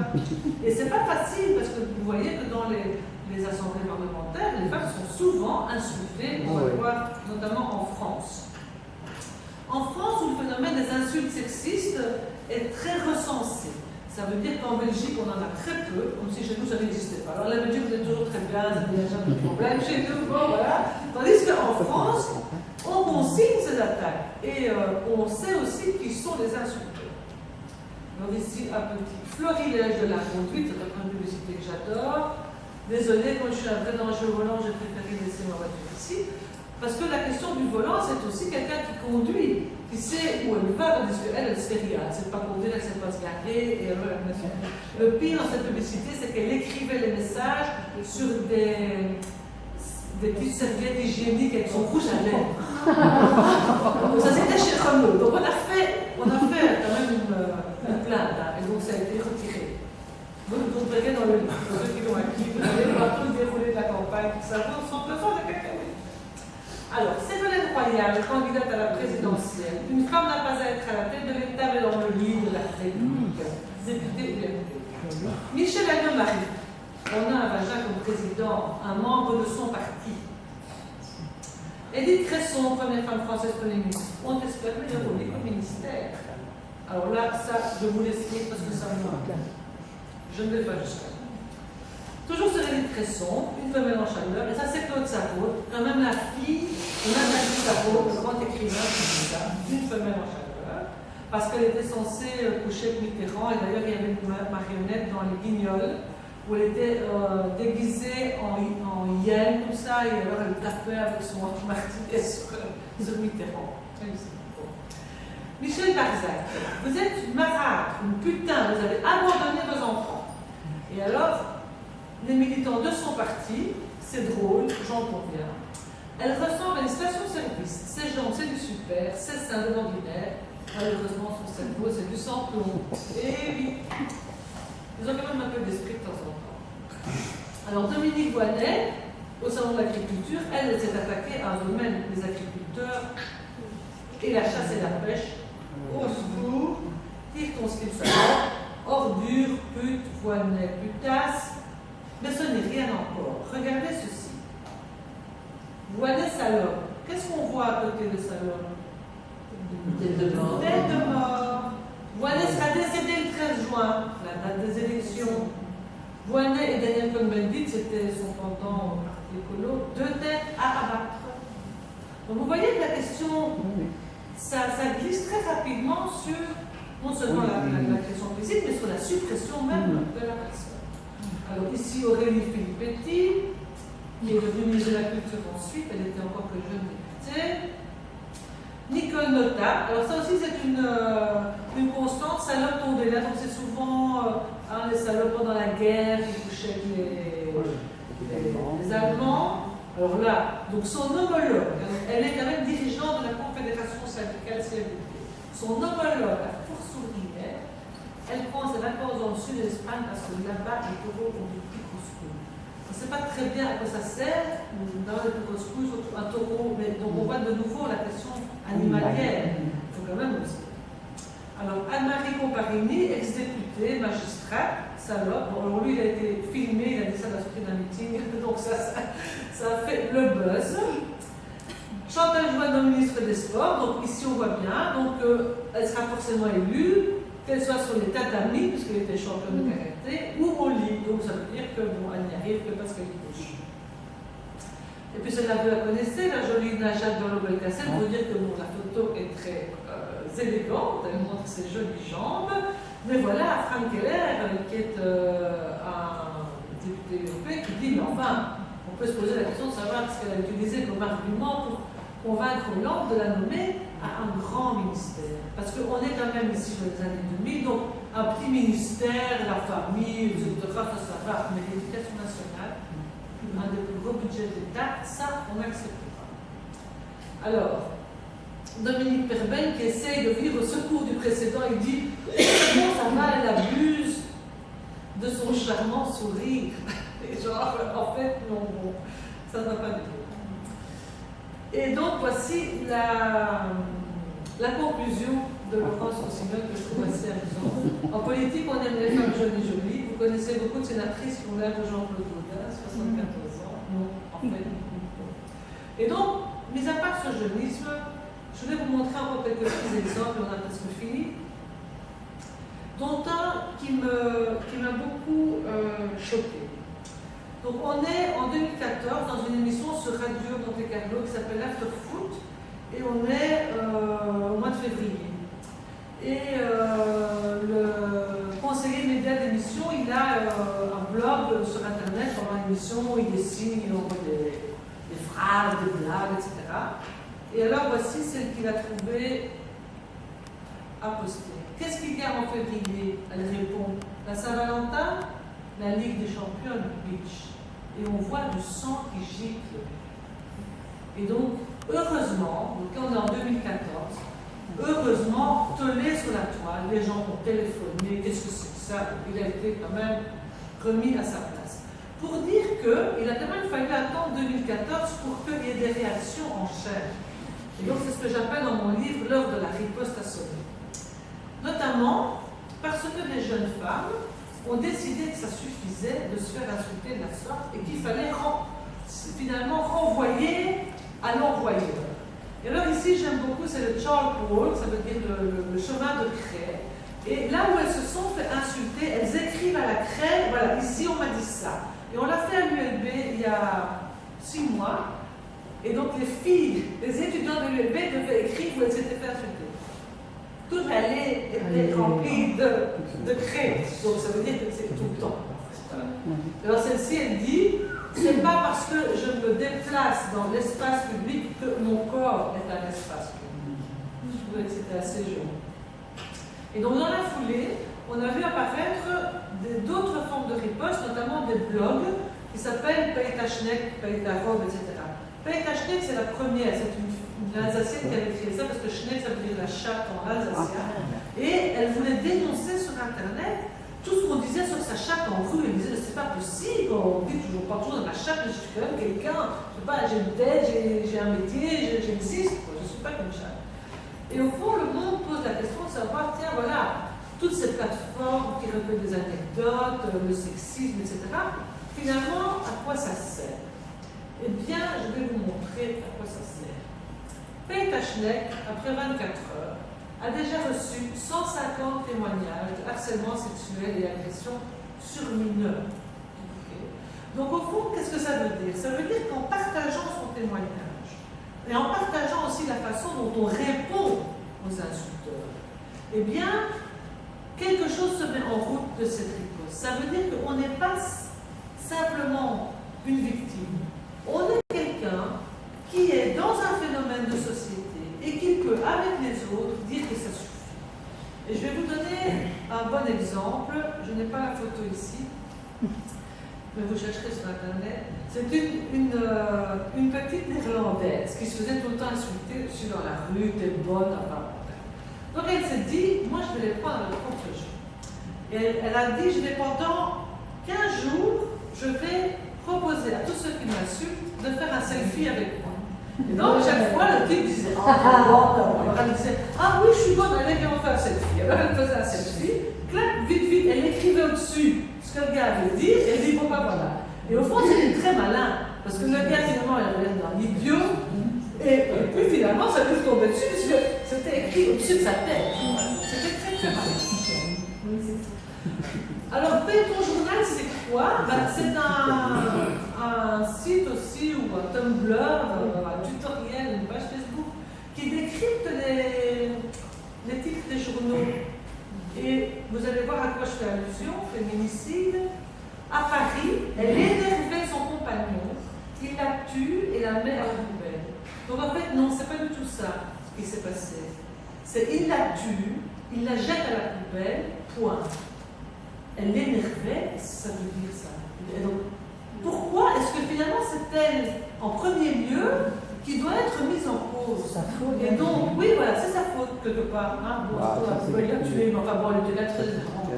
Et c'est pas facile parce que vous voyez que dans les assemblées parlementaires, les femmes sont souvent insultées, on va le voir notamment en France. En France, où le phénomène des insultes sexistes est très recensé. Ça veut dire qu'en Belgique, on en a très peu, comme si chez nous, ça n'existait pas. Alors la Belgique, vous êtes toujours très bien, il n'y a jamais de problème chez nous, bon, voilà. Tandis qu'en France, on consigne ces attaques et on sait aussi qui sont les insulteurs. Donc ici, un petit florilège de la conduite, c'est une publicité que j'adore. Désolée, quand je suis un vrai dangereux volant, j'ai préféré laisser ma voiture ici. Parce que la question du volant, c'est aussi quelqu'un qui conduit, qui sait où elle va, tandis qu'elle, elle sait rien. Elle ne sait pas conduire, elle ne sait pas se garer. Et le pire dans cette publicité, c'est qu'elle écrivait les messages sur des petites serviettes hygiéniques avec son rouge à lèvres. Ça, c'était chez Renault. Donc on a fait quand même une plainte, hein, et donc ça a été retiré. Vous verrez dans le livre, pour ceux qui l'ont acquis, vous allez voir tout le déroulé de la campagne, tout ça, sans besoin de cacahuètes. Alors, Ségolène Royal, candidate à la présidentielle. Une femme n'a pas à être à la tête de l'État, mais dans le lit de la République. Députée UMP. Michel Agneau-Marie. On a un vagin comme président, un membre de son parti. Edith Cresson, première femme française Premier ministre. On espère le dérouler au ministère. Alors là, ça, je vous laisse lire parce que ça me manque. Je ne vais pas jusqu'à là. Toujours sur Edith Cresson, une femelle en chaleur, et ça c'est Claude Sarraute, quand même la fille de Nathalie Sarraute, le grand écrivain qui dit ça, une femelle en chaleur, parce qu'elle était censée coucher avec Mitterrand, et d'ailleurs il y avait une marionnette dans Les Guignols, où elle était déguisée en hyène, comme ça, et alors elle tapait avec son martinet sur Mitterrand. Michel Barzac, vous êtes une marâtre, une putain, vous avez abandonné vos enfants. Et alors, les militants de son parti, c'est drôle, j'en conviens, elle ressemble à une station-service. Ses jambes, c'est du super, ses seins de l'ordinaire. Malheureusement, son cerveau, c'est du sans-plomb. Et oui, ils ont quand même un peu d'esprit de temps en temps. Alors, Dominique Voynet, au Salon de l'Agriculture, elle s'est attaquée à un domaine des agriculteurs et la chasse et la pêche. Au secours, tire-t-on ce qu'il saura, ordure, pute, Voynet, putasse. Mais ce n'est rien encore. Regardez ceci. Voyez salope. Qu'est-ce qu'on voit à côté de salope? Tête de mort. Tête de mort. Voyez sera décédé le 13 juin, la date des élections. Voynet et Daniel Cohn-Bendit, c'était son pendant au Parti écolo, deux têtes à abattre. Donc vous voyez que la question, ça glisse très rapidement sur non seulement la question physique, mais sur la suppression même de la personne. Alors ici, Aurélie Filippetti, qui est devenue ministre de la Culture ensuite, elle était encore que jeune députée. Nicole Notat, alors ça aussi c'est une constante, salope tombée là, donc c'est souvent les salopes pendant la guerre qui couchaient avec les Allemands. Alors là, donc son homologue, elle est quand même dirigeante de la Confédération syndicale CFDT. Son homologue à Foursournier, elle prend ses vacances dans le sud de l'Espagne parce que là-bas, les taureaux ont des petits couscous. On ne sait pas très bien à quoi ça sert, dans les petits couscous, un taureau, mais donc on voit de nouveau la question animalière. Il faut quand même aussi. Alors, Anne-Marie Comparini, ex-députée, magistrat, salope. Bon, alors lui, il a été filmé, il a dit ça à la sortie d'un meeting, donc ça a fait le buzz. Chantal Joanneau, ministre des Sports, donc ici on voit bien, donc elle sera forcément élue. Qu'elle soit sur les tatamis, puisqu'elle était championne de karaté, ou au lit. Donc ça veut dire que bon, elle n'y arrive que parce qu'elle est couche. Et puis celle-là, vous la connaissez, la jolie Najat Vallaud-Belkacem, vous dire que bon, la photo est très élégante, elle montre ses jolies jambes. Mais voilà, Frank Keller, qui est un député européen, qui dit, mais enfin, on peut se poser la question de savoir ce qu'elle a utilisé comme argument pour convaincre Hollande de la nommer à un grand ministère. Parce qu'on est quand même ici dans les années 2000, donc un petit ministère, la famille, les autographes, ça va, mais l'éducation nationale, un des plus gros budgets d'État, ça, on n'accepte pas. Alors, Dominique Perben, qui essaye de venir au secours du précédent, il dit comment ça va, elle abuse de son charmant sourire. Et genre, en fait, non, bon, ça ne va pas du tout. Et donc, voici la conclusion de Laurence Rossignol que je trouve assez amusante. En politique, on aime les femmes jeunes et jolies. Vous connaissez beaucoup de sénatrices qui ont l'air de Jean-Claude Gaudin, 74 ans. Non, en fait. Et donc, mis à part ce jeunisme, je voulais vous montrer encore quelques petits exemples, on a presque fini. dont un qui m'a beaucoup choqué. Donc on est en 2014 dans une émission sur Radio Monte Carlo qui s'appelle After Foot et on est au mois de février. Et le conseiller média d'émission, il a un blog sur internet pendant l'émission, il dessine, il envoie des phrases, des blagues, etc. Et alors voici celle qu'il a trouvée à poster. Qu'est-ce qu'il y a en février? Elle répond: la Saint-Valentin, la Ligue des champions du beach. Et on voit du sang qui gicle. Et donc, heureusement, donc on est en 2014, heureusement, tollé sur la toile, les gens ont téléphoné, qu'est-ce que c'est que ça? Il a été quand même remis à sa place. Pour dire qu'il a quand même fallu attendre 2014 pour qu'il y ait des réactions en chaîne. Et donc, c'est ce que j'appelle dans mon livre l'heure de la riposte assommée. Notamment parce que des jeunes femmes ont décidé que ça suffisait de se faire insulter de la sorte et qu'il fallait finalement renvoyer à l'envoyeur. Et alors ici, j'aime beaucoup, c'est le Charles Walk, ça veut dire le chemin de craie. Et là où elles se sont fait insulter, elles écrivent à la craie, voilà, ici on m'a dit ça. Et on l'a fait à l'ULB il y a 6 mois. Et donc les filles, les étudiants de l'ULB devaient écrire où elles s'étaient fait insulter. Toute l'allée était remplie de craie. Donc ça veut dire que c'est tout le temps. Voilà. Alors celle-ci, elle dit: c'est pas parce que je me déplace dans l'espace public que mon corps est un espace public. Je trouvais que c'était assez joli. Et donc dans la foulée, on a vu apparaître d'autres formes de riposte, notamment des blogs qui s'appellent Peita Schneck, Peita Rob, etc. Peita Schneck, c'est la première, c'est une Alsacienne qui avait écrit ça parce que Schneck, ça veut dire la chatte en alsacien. Et elle voulait dénoncer sur Internet tout ce qu'on disait sur sa chatte en rue. Elle disait: c'est pas possible, on dit toujours pas toujours dans ma chatte, je suis quand même quelqu'un, je sais pas, j'ai une tête, j'ai un métier, j'existe, je ne suis pas qu'une chatte. Et au fond, le monde pose la question de savoir, tiens, voilà, toutes ces plateformes qui recueillent des anecdotes, le sexisme, etc., finalement, à quoi ça sert? Eh bien, je vais vous montrer à quoi ça sert. Peita Schneck, après 24 heures, a déjà reçu 150 témoignages de harcèlement sexuel et agression sur mineurs. Okay. Donc au fond, qu'est-ce que ça veut dire? Ça veut dire qu'en partageant son témoignage, et en partageant aussi la façon dont on répond aux insulteurs, eh bien, quelque chose se met en route de cette riposte. Ça veut dire qu'on n'est pas simplement une victime. On est quelqu'un qui est dans un phénomène de société et qui peut, avec les autres, dire que ça suffit. Et je vais vous donner un bon exemple. Je n'ai pas la photo ici, mais vous chercherez sur Internet. C'est une petite néerlandaise qui se faisait tout le temps insulter aussi dans la rue, t'es bonne, enfin. Donc elle s'est dit, moi je vais les prendre à leur propre jeu. Et elle a dit, je vais pendant 15 jours, je vais proposer à tous ceux qui m'insultent de faire un selfie avec moi. Et donc, chaque fois, le type disait: alors elle disait: ah oui, je suis bonne, allez, viens, on fait un selfie. Alors elle faisait un selfie, clac, vite, elle écrivait au-dessus ce que le gars avait dit, et elle dit: bon, bah voilà. Et au fond, c'était très malin, parce que le gars, finalement, il avait l'air d'un idiot, et puis finalement, ça lui tombait dessus, parce que c'était écrit au-dessus de sa tête. C'était très, très malin. Alors, Paye ton journal, c'est quoi? C'est un site aussi, ou un Tumblr, un tutoriel, une page Facebook, qui décrypte les titres des journaux. Et vous allez voir à quoi je fais allusion: féminicide. À Paris, elle énervait son compagnon, il la tue et la met à la poubelle. Donc en fait, non, c'est pas du tout ça ce qui s'est passé. C'est il la tue, il la jette à la poubelle, point. Elle l'énervait, ça veut dire ça. Et donc, pourquoi est-ce que finalement c'est elle, en premier lieu, qui doit être mise en cause? Sa faute. Et donc, oui, voilà, c'est sa faute quelque part. Hein. Bon, il l'a tué, mais enfin bon, elle était là très grande.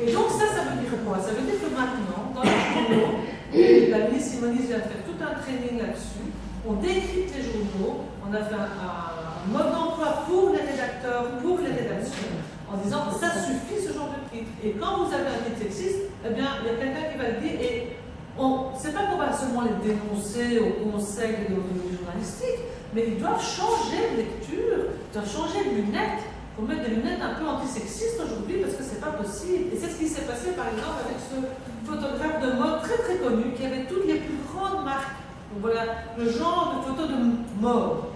Et donc ça veut dire quoi? Ça veut dire que maintenant, dans les journaux, et la ministre Simonis vient de faire tout un training là-dessus, on décrypte les journaux, on a fait un mode d'emploi pour les rédacteurs, pour les rédactions, en disant ça suffit ce genre de titre. Et quand vous avez un titre sexiste, eh bien, il y a quelqu'un qui va le dire, et c'est pas qu'on va seulement les dénoncer au conseil de déontologie journalistique, mais ils doivent changer de lecture, ils doivent changer de lunettes faut mettre des lunettes un peu antisexistes aujourd'hui parce que c'est pas possible. Et c'est ce qui s'est passé par exemple avec ce photographe de mode très très connu qui avait toutes les plus grandes marques. Donc voilà, le genre de photo de mode.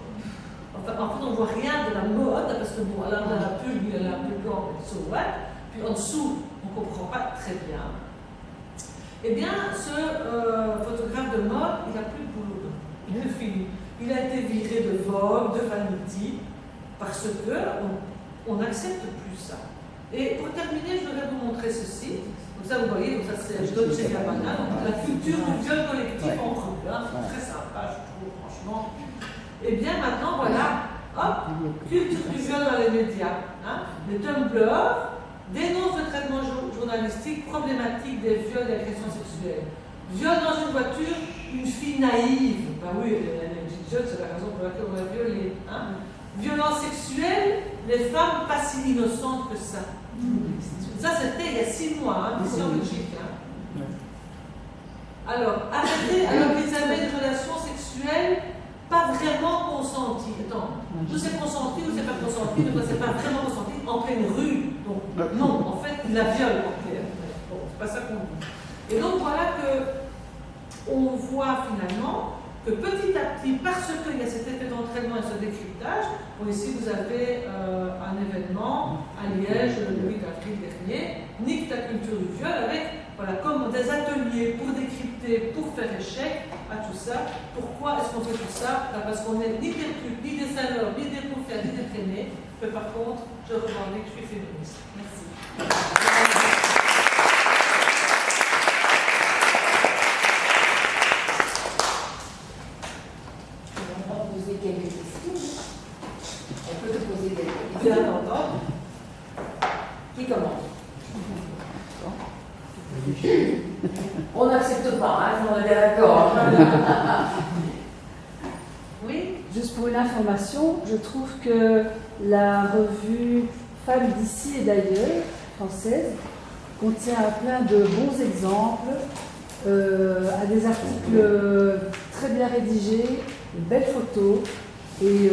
Enfin, en fait, on ne voit rien de la mode parce que bon, alors dans la pub, il y a un peu blanc, so what. Puis en dessous, on ne comprend pas très bien. Eh bien, ce photographe de mode, il n'a plus de boulot. Il est fini. Il a été viré de Vogue, de Vanity, parce que on n'accepte plus ça. Et pour terminer, je voudrais vous montrer ceci. Donc ça, vous voyez, donc ça c'est Dolce & Gabbana, donc la culture du viol collectif en groupe. Hein, c'est très sympa, je trouve, franchement. Et bien maintenant, voilà, hop, culture du viol dans les médias. Hein. Les Tumblr dénoncent le traitement journalistique problématique des viols et agressions sexuelles. Viol dans une voiture, une fille naïve. Ben oui, elle est jeune, c'est la raison pour laquelle on l'a violée. Hein. Violence sexuelle, les femmes pas si innocentes que ça. Ça, c'était il y a 6 mois, hein, ici en Belgique. Hein. Alors, arrêtez, alors qu'ils avaient une relation sexuelle pas vraiment consentie. Attends, ou c'est consenti ou c'est pas consenti, donc c'est pas vraiment consenti en pleine rue. Donc, non, en fait, il la viole en clair. Bon, c'est pas ça qu'on dit. Et donc, voilà que on voit finalement que petit à petit, parce qu'il y a cet effet d'entraînement et ce décryptage, bon, ici vous avez un événement à Liège le 8 avril dernier, Nique ta culture du viol, avec voilà, comme des ateliers pour décrypter, pour faire échec à tout ça. Pourquoi est-ce qu'on fait tout ça? Parce qu'on n'est ni des putes, ni des saleurs, ni des bouffères, ni des traînés, mais par contre, je revendique que je suis féministe. Merci. Quelques questions. On peut te poser des questions. Bien entendu. Qui commence? On n'accepte pas, hein, on est bien d'accord. Oui. Juste pour une information, je trouve que la revue Femmes d'ici et d'ailleurs, française, contient plein de bons exemples, à des articles très bien rédigés, de belles photos, et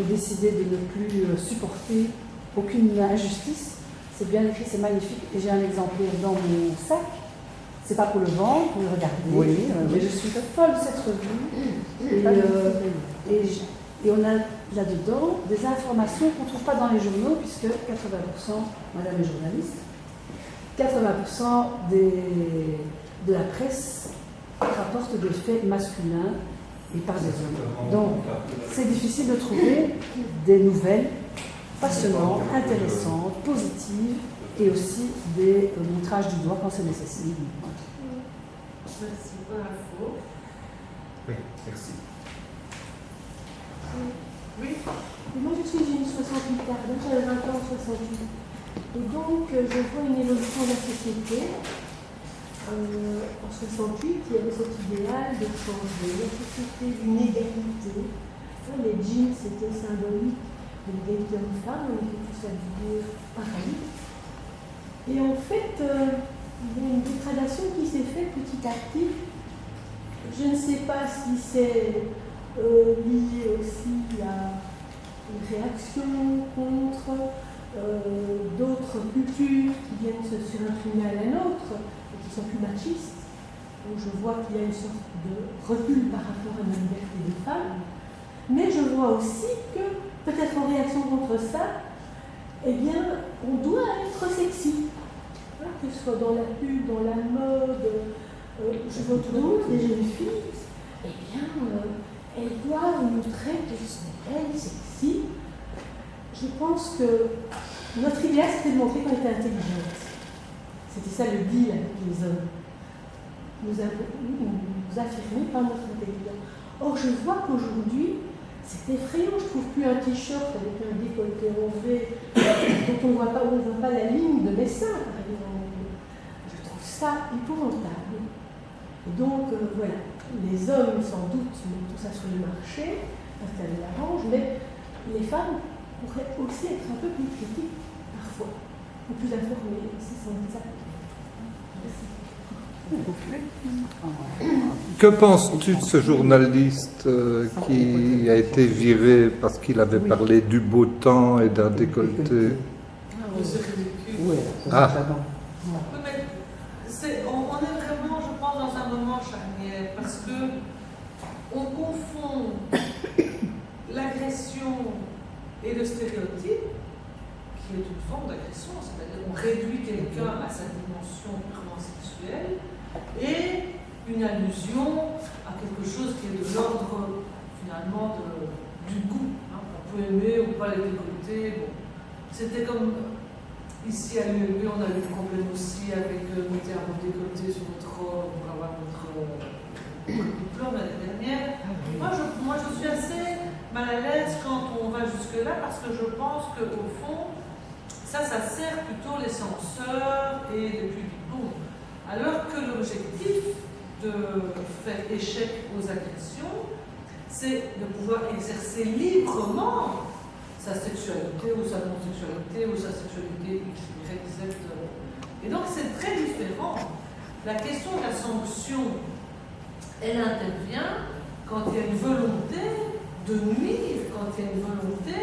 décider de ne plus supporter aucune injustice. C'est bien écrit, c'est magnifique, et j'ai un exemplaire dans mon sac. C'est pas pour le vendre, pour le regarder. Oui, mais je suis folle de cette revue. Et on a là-dedans des informations qu'on ne trouve pas dans les journaux, puisque 80%, madame est journaliste, 80% de la presse rapporte des faits masculins et par des hommes. Donc, c'est difficile de trouver des nouvelles passionnantes, intéressantes, positives, et aussi des montrages du doigt quand c'est nécessaire. Merci pour l'info. Oui, merci. Oui. Et moi, je suis une 68 ans, donc j'avais 20 ans en 68. Et donc, je vois une évolution de la société. En 68, il y avait cet idéal de changer la société, d'une égalité. Les jeans, c'était symbolique de l'égalité homme-femme, on était tous habillés pareil. Et en fait, il y a une dégradation qui s'est faite petit à petit. Je ne sais pas si c'est lié aussi à une réaction contre d'autres cultures qui viennent se surimprimer à la nôtre et qui sont plus machistes. Donc je vois qu'il y a une sorte de recul par rapport à la liberté des femmes. Mais je vois aussi que, peut-être en réaction contre ça, eh bien, on doit être sexy. Hein, que ce soit dans la pub, dans la mode, je vois tout le monde, les jeunes filles, eh bien, elles doivent montrer qu'elles sont belles, sexy. Je pense que notre idéal, c'était de montrer qu'on était intelligente. C'était ça le deal avec les hommes. Nous affirmer par notre intelligence. Or, je vois qu'aujourd'hui, c'est effrayant. Je ne trouve plus un t-shirt avec un décolleté relevé dont on ne voit pas la ligne de mes seins, par exemple. Je trouve ça épouvantable. Et donc, voilà. Les hommes, sans doute, mettent tout ça sur le marché, parce qu'elles l'arrangent, mais les femmes pourraient aussi être un peu plus critiques, parfois, ou plus informées. C'est sans doute ça. Merci. Que penses-tu de ce journaliste qui a été viré parce qu'il avait parlé du beau temps et d'un décolleté? C'est ridicule. Oui, Ah. Oui, mais on est vraiment, je pense, dans un moment charnière parce que on confond l'agression et le stéréotype, qui est une forme d'agression, c'est-à-dire on réduit quelqu'un à sa dimension purement sexuelle, et une allusion à quelque chose qui est de l'ordre finalement du goût. Hein. On peut aimer ou pas les décolletés. Bon. C'était comme ici à l'ULB, on a eu le problème aussi avec mettez un mot décolleté sur notre robe pour avoir notre diplôme l'année dernière. Moi, je suis assez mal à l'aise quand on va jusque-là parce que je pense qu'au fond, ça sert plutôt les censeurs et les publics. Alors que l'objectif de faire échec aux agressions, c'est de pouvoir exercer librement sa sexualité ou sa non-sexualité ou sa sexualité X, Y, Z. Et donc c'est très différent. La question de la sanction, elle intervient quand il y a une volonté de nuire, quand il y a une volonté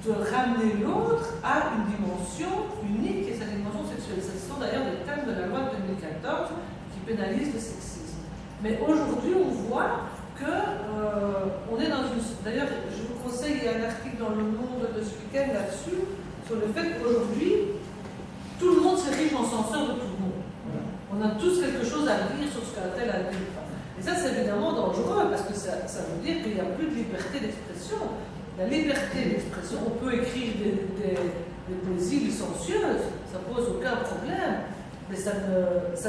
de ramener l'autre à une dimension unique qui est sa dimension sexuelle. Ce sont d'ailleurs des thèmes de la loi de 2014 qui pénalisent le sexisme. Mais aujourd'hui, on voit que on est dans une... D'ailleurs, je vous conseille, il y a un article dans Le Monde de ce week-end là-dessus, sur le fait qu'aujourd'hui, tout le monde s'érige en censeur de tout le monde. On a tous quelque chose à dire sur ce qu'un tel a dit. Et ça, c'est évidemment dangereux, parce que ça veut dire qu'il n'y a plus de liberté d'expression. La liberté d'expression, on peut écrire des poésies licencieuses, ça ne pose aucun problème, mais ça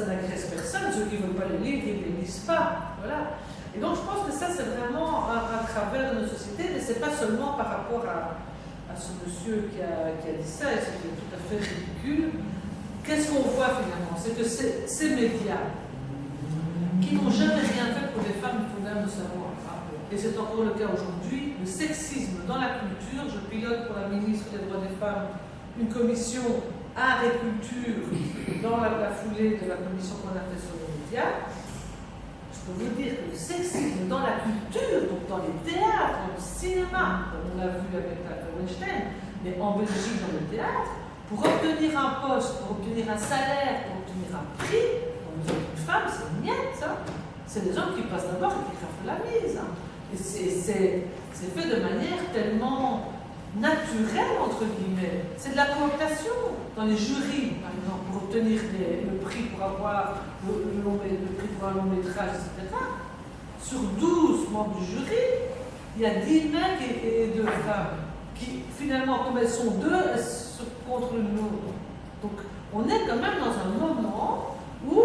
n'agresse personne. Ceux qui ne veulent pas les lire, ils ne les lisent pas. Voilà. Et donc je pense que ça, c'est vraiment un travers de nos sociétés, mais ce n'est pas seulement par rapport à ce monsieur qui a dit ça, et c'était tout à fait ridicule. Qu'est-ce qu'on voit finalement? C'est que ces médias, qui n'ont jamais rien fait pour les femmes, il faut bien le savoir. Et c'est encore le cas aujourd'hui, le sexisme dans la culture. Je pilote pour la ministre des Droits des Femmes une commission art et culture dans la foulée de la commission qu'on a fait sur les médias. Je peux vous dire que le sexisme dans la culture, donc dans les théâtres, dans le cinéma, comme on l'a vu avec la Weinstein, mais en Belgique dans le théâtre, pour obtenir un poste, pour obtenir un salaire, pour obtenir un prix, dans les autres femmes, c'est niette, hein. C'est des hommes qui passent d'abord et qui gravent la mise. Hein. Et c'est fait de manière tellement naturelle, entre guillemets. C'est de la cooptation. Dans les jurys, par exemple, pour obtenir le prix pour avoir le prix pour un long métrage, etc. Sur 12 membres du jury, il y a 10 mecs et 2 femmes qui, finalement, comme elles sont deux, elles se contre l'une l'autre. Donc, on est quand même dans un moment où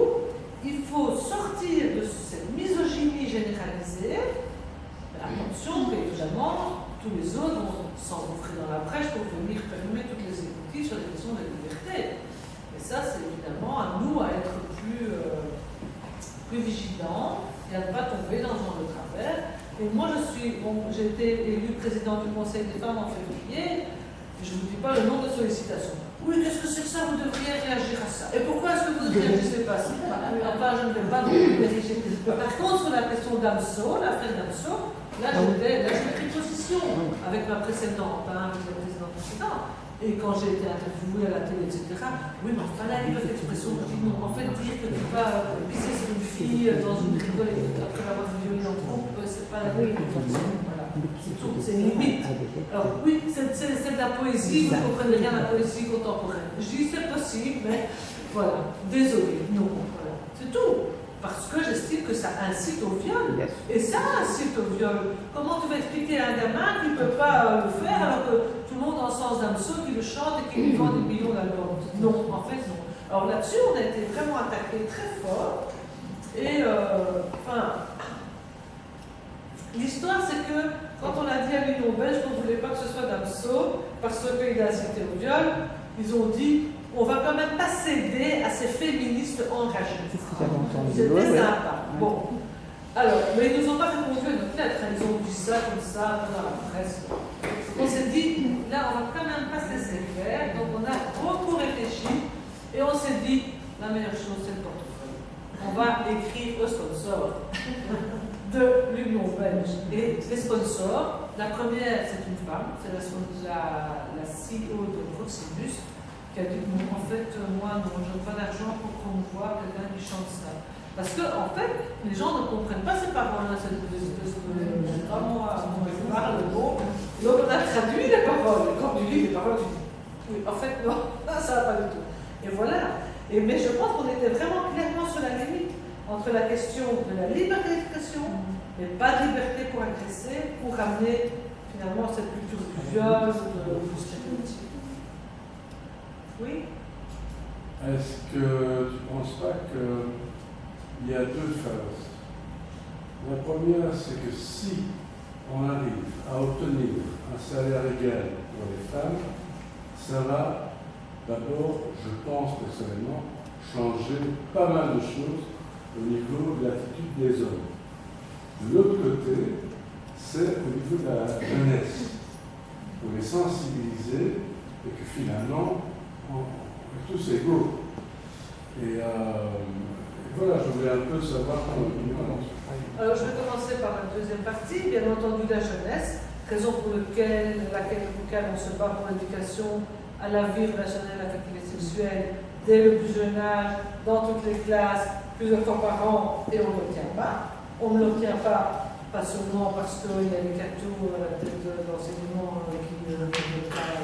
il faut sortir de cette misogynie généralisée. Attention, évidemment, tous les autres vont s'engouffrer dans la brèche pour venir fermer toutes les écoutilles sur les questions de la liberté. Et ça, c'est évidemment à nous à être plus vigilants et à ne pas tomber dans ce genre de travers. Et moi, j'ai été élue présidente du Conseil des femmes en février, et je ne vous dis pas le nombre de sollicitations. Oui, qu'est-ce que c'est que ça? Vous devriez réagir à ça. Et pourquoi est-ce que vous ne réagissez pas à ça? Enfin, je ne vais pas vous diriger. Par contre, sur la question d'Amso, l'affaire d'Amso, là, j'ai pris position avec ma précédente, avec la présidente précédente. Et quand j'ai été interviewée à la télé, etc., oui, mais enfin, la liberté d'expression, non, en fait, dire que tu vas pisser sur une fille dans une rigole après l'avoir violée en groupe, c'est pas la liberté. Voilà. C'est tout, c'est une limite. Alors, oui, c'est de la poésie, vous ne comprenez rien à la poésie contemporaine. Je dis, c'est possible, mais voilà, désolé, non, voilà. C'est tout. Parce que j'estime que ça incite au viol. Et ça incite au viol. Comment tu vas expliquer à un gamin qui ne peut pas le faire alors que tout le monde en sens d'Amso qui le chante et qui lui vend des millions d'albums? Non, en fait, non. Alors là-dessus, on a été vraiment attaqué très fort. Et, l'histoire, c'est que quand on a dit à l'Union belge qu'on ne voulait pas que ce soit Damso parce qu'il a incité au viol, ils ont dit on ne va quand même pas céder à ces féministes engagées. C'était sympa. Bon. Alors, mais ils nous ont pas répondu à notre lettre. Ils ont dit ça comme ça dans la presse. On s'est dit, là, on va quand même pas se laisser faire. Donc, on a beaucoup réfléchi et on s'est dit, la meilleure chose, c'est le portefeuille. on va écrire au sponsor de l'Union belge. Et les sponsors, la première, c'est une femme, c'est la CEO de Proximus, qui a dit bon, en fait, moi, non, je n'ai pas d'argent pour promouvoir quelqu'un qui chante ça. Parce que, en fait, les gens ne comprennent pas ces paroles-là, cette espèce de. Je parle le mot. Donc, on a traduit les paroles. Et quand tu lis les paroles, tu dis oui, en fait, non, ça va pas du tout. Et voilà. Mais je pense qu'on était vraiment clairement sur la limite entre la question de la liberté d'expression, mais pas de liberté pour agresser, pour ramener finalement cette culture du viol, de stéréotype. Oui. Est-ce que tu ne penses pas qu'il y a deux phases? La première, c'est que si on arrive à obtenir un salaire égal pour les femmes, ça va d'abord, je pense personnellement, changer pas mal de choses au niveau de l'attitude des hommes. De l'autre côté, c'est au niveau de la jeunesse, pour les sensibiliser et que finalement, on est tous égaux. Et voilà, je voulais un peu savoir ton opinion là-dessus. Alors, je vais commencer par la deuxième partie, bien entendu la jeunesse, raison pour laquelle on se bat pour l'éducation à la vie relationnelle, affective et sexuelle dès le plus jeune âge, dans toutes les classes, plusieurs fois par an, et on ne l'obtient pas. On ne l'obtient pas seulement parce qu'il y a des cadeaux à la tête de l'enseignement qui ne veulent pas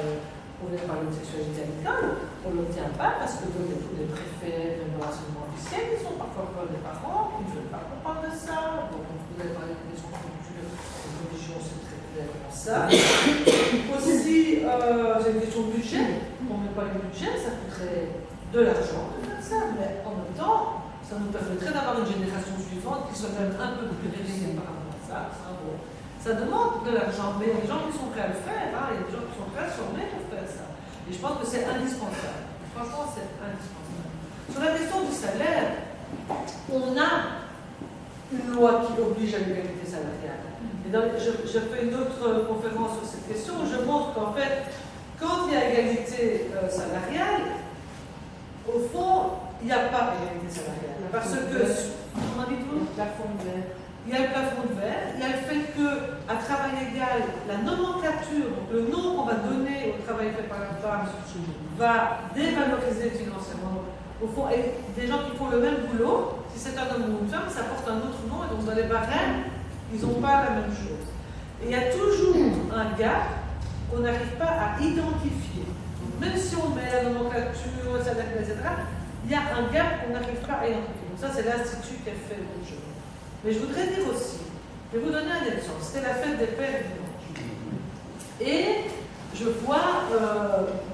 parler de sexualité à l'école. On ne l'obtient pas parce que il y a tous les préfets de l'enseignement officiel qui sont parfois comme des parents, qui ne veulent pas qu'on parle de ça. Donc, vous avez parlé de questions de culture, de religion, c'est très clairement ça. Aussi, j'ai une question de budget. On ne met pas le budget, ça coûterait de l'argent de faire ça, mais en même temps, ça nous permettrait d'avoir une génération suivante qui soit même un peu plus réveillée par rapport à ça. Bon. Ça demande de l'argent, mais il y a des gens qui sont prêts à le faire, hein, il y a des gens qui sont prêts à se former pour faire ça. Et je pense que c'est indispensable. Franchement, c'est indispensable. Sur la question du salaire, on a une loi qui oblige à l'égalité salariale. Et donc, je fais une autre conférence sur cette question où je montre qu'en fait, quand il y a égalité salariale, au fond, il n'y a pas d'égalité salariale. Parce que, comment dites-vous? Le plafond de verre. Il y a le plafond de verre, il y a le fait qu'à travail égal, la nomenclature, donc le nom qu'on va donner au travail fait par la femme, va dévaloriser financièrement. Au fond, et des gens qui font le même boulot, si c'est un homme ou une femme, ça porte un autre nom, et donc dans les barèmes, ils n'ont pas la même chose. Et il y a toujours un gap qu'on n'arrive pas à identifier. Donc, même si on met la nomenclature, etc., il y a un gap qu'on n'arrive pas à identifier. Donc ça, c'est l'Institut qui a fait le jeu. Mais je voudrais dire aussi, je vais vous donner un exemple. C'était la fête des pères dimanche. Et je vois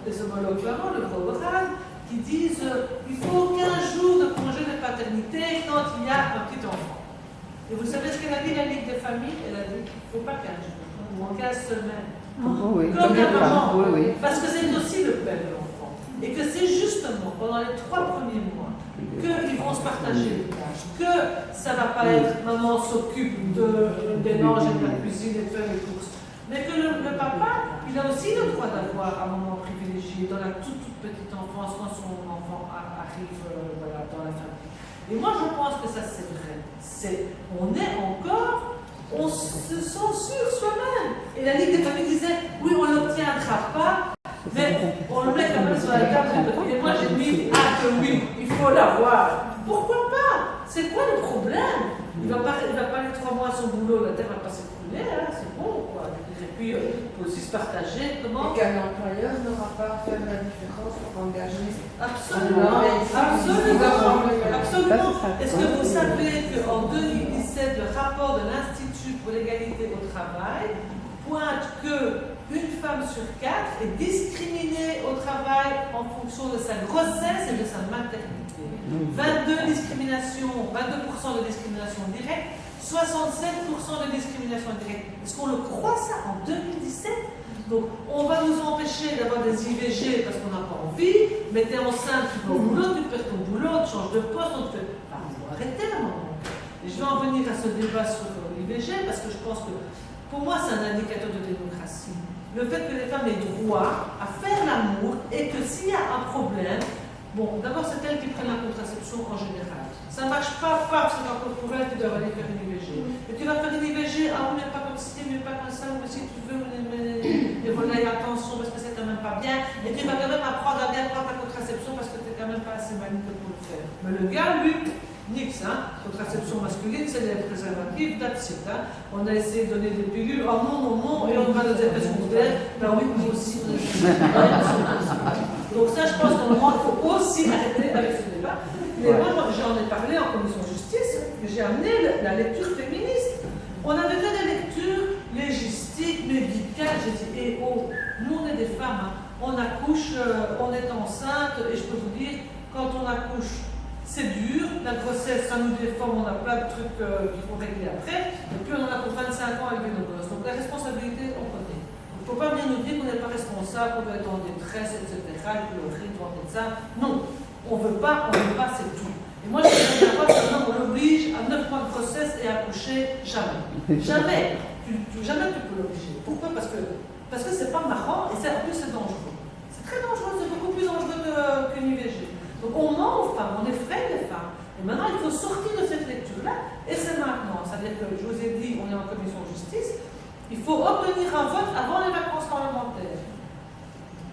les homologues flamands, le Provoral, qui disent il faut 15 jours de congé de paternité quand il y a un petit enfant. Et vous savez ce qu'elle a dit, la Ligue des familles? Elle a dit qu'il ne faut pas 15 jours, ou en 15 semaines. Oui, Comme la maman, oui. parce que c'est aussi le père de l'enfant. Et que c'est justement pendant les 3 premiers mois qu'ils vont se partager les tâches, que ça ne va pas être maman s'occupe des ménages et de la cuisine et de faire les courses, mais que le papa, il a aussi le droit d'avoir un moment privilégié dans la toute petite enfance quand son enfant arrive voilà, dans la famille. Et moi je pense que ça c'est vrai. On se censure soi-même. Et la Ligue des familles disait oui on ne l'obtiendra pas, mais on le met quand même sur la table. Et moi j'ai dit que oui, il faut l'avoir. Pourquoi pas? C'est quoi le problème? Il va pas aller 3 mois à son boulot, la terre va pas s'écrouler, hein, c'est bon quoi. Et puis il faut aussi se partager. Comment? Et qu'un employeur n'aura pas à faire la différence pour engager. Absolument. Est-ce que vous savez qu'en 2017, le rapport de l'Institut pour l'égalité au travail pointe qu'une femme sur 4 est discriminée au travail en fonction de sa grossesse et de sa maternité. 22% de discrimination directe, 67% de discrimination indirecte. Est-ce qu'on le croit ça en 2017? Donc on va nous empêcher d'avoir des IVG parce qu'on n'a pas envie, mais t'es enceinte, tu vas au boulot, tu perds ton boulot, tu changes de poste, on te fait. Il faut arrêter à un moment. Et je vais en venir à ce débat sur l'IVG parce que je pense que pour moi c'est un indicateur de démocratie. Le fait que les femmes aient droit à faire l'amour et que s'il y a un problème, bon, d'abord c'est elles qui prennent la contraception en général. Ça ne marche pas parce que pour elle, tu dois aller faire une IVG. Et tu vas faire une IVG, ah oui, mais pas comme ci, mais pas comme ça, mais si tu veux, mais relais, attention, parce que c'est quand même pas bien. Et tu vas quand même apprendre à bien prendre ta contraception parce que tu n'es quand même pas assez maligne pour le faire. Mais le gars, lui, nix, hein. Contraception masculine, c'est des préservatifs, that's it, hein. On a essayé de donner des pilules, oh non, non, non, et on va nos effets secondaires, ben oui, nous aussi, on a donc ça, je pense qu'au moment, il faut aussi arrêter avec ce débat. Mais moi, j'en ai parlé en commission justice, j'ai amené la lecture féministe. On avait fait des lectures légistiques, médicales, j'ai dit, eh oh, nous on est des femmes, hein. On accouche, on est enceinte, et je peux vous dire, quand on accouche, c'est dur, la grossesse, ça nous déforme, on a plein de trucs qu'il faut régler après, et puis on en a pour 25 ans avec nos gosses. Donc la responsabilité, on connaît. Il ne faut pas venir nous dire qu'on n'est pas responsable, qu'on doit être en détresse, etc., pleurer devant le médecin. Non, on ne veut pas, c'est tout. Et moi, je ne veux pas que on l'oblige à 9 mois de grossesse et à accoucher, jamais. Jamais. Jamais tu peux l'obliger. Pourquoi? Parce que c'est pas marrant et en plus c'est dangereux. C'est très dangereux, c'est beaucoup plus dangereux qu'une IVG. Donc on ment aux femmes, on effraie les femmes. Et maintenant, il faut sortir de cette lecture-là, et c'est maintenant. C'est-à-dire que je vous ai dit, on est en commission de justice, il faut obtenir un vote avant les vacances parlementaires.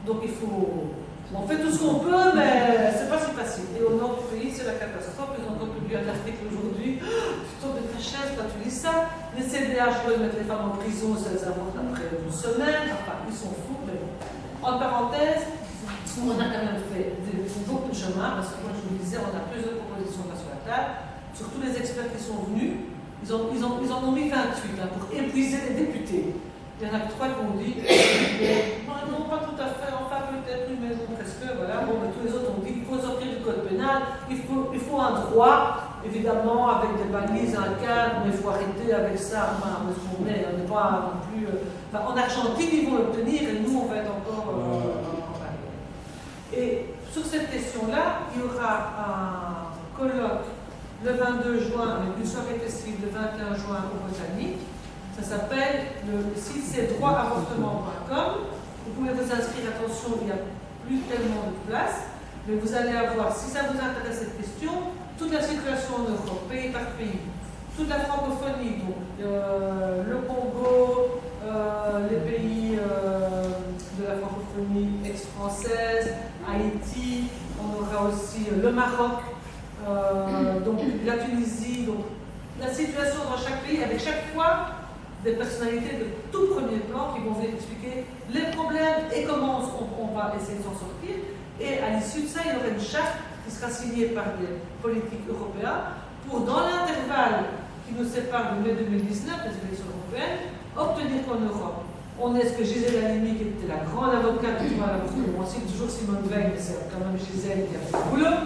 Donc il faut... On fait tout ce qu'on peut, mais c'est pas si facile. Et au nord du pays, c'est la catastrophe. Ils ont encore publié un article aujourd'hui. Tu tombes de ta chaise quand tu lis ça. Les CDH veulent mettre les femmes en prison si elles avortent après 12 semaines. Enfin, ils sont fous, mais bon. En parenthèse, on a quand même fait beaucoup de chemin, parce que comme je vous le disais, on a plusieurs propositions sur la table. Surtout les experts qui sont venus, ils en ont mis 28 hein, pour épuiser les députés. Il y en a que 3 qui ont dit non, pas tout à fait, enfin peut-être une maison presque, voilà. Bon, mais tous les autres ont dit qu'il faut sortir du code pénal, il faut un droit, évidemment, avec des balises, un cadre, mais il faut arrêter avec ça, enfin, parce qu'on n'est pas non plus. Enfin, en Argentine, ils vont l'obtenir et nous, on va être encore en barrière. Et sur cette question-là, il y aura un colloque le 22 juin, avec une soirée festive le 21 juin au Botanique. Ça s'appelle, le site c'est droitavortement.com. Vous pouvez vous inscrire, attention, il n'y a plus tellement de place, mais vous allez avoir, si ça vous intéresse cette question, toute la situation en Europe, pays par pays, toute la francophonie, donc le Congo, les pays de la francophonie ex-française, Haïti, on aura aussi le Maroc, donc la Tunisie, donc la situation dans chaque pays, avec chaque fois des personnalités de tout premier plan qui vont vous expliquer les problèmes et comment on va essayer de s'en sortir. Et à l'issue de ça, il y aura une charte qui sera signée par des politiques européens pour, dans l'intervalle qui nous sépare de mai 2019, des élections européennes, obtenir qu'en Europe, on ait ce que Gisèle Halimi, qui était la grande avocate du droit à l'avortement, on cite toujours Simone Veil, mais c'est quand même Gisèle qui a fait le boulot.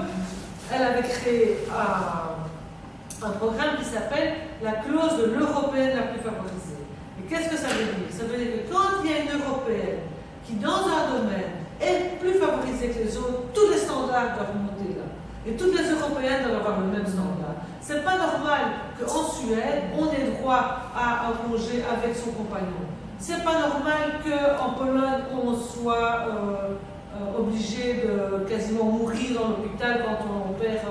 Elle avait créé un programme qui s'appelle la clause de l'européenne la plus favorisée. Et qu'est-ce que ça veut dire? Ça veut dire que quand il y a une européenne qui, dans un domaine, est plus favorisée que les autres, tous les standards doivent monter là. Et toutes les européennes doivent avoir le même standard. C'est pas normal qu'en Suède, on ait droit à un congé avec son compagnon. C'est pas normal qu'en Pologne, on soit obligé de quasiment mourir dans l'hôpital quand on perd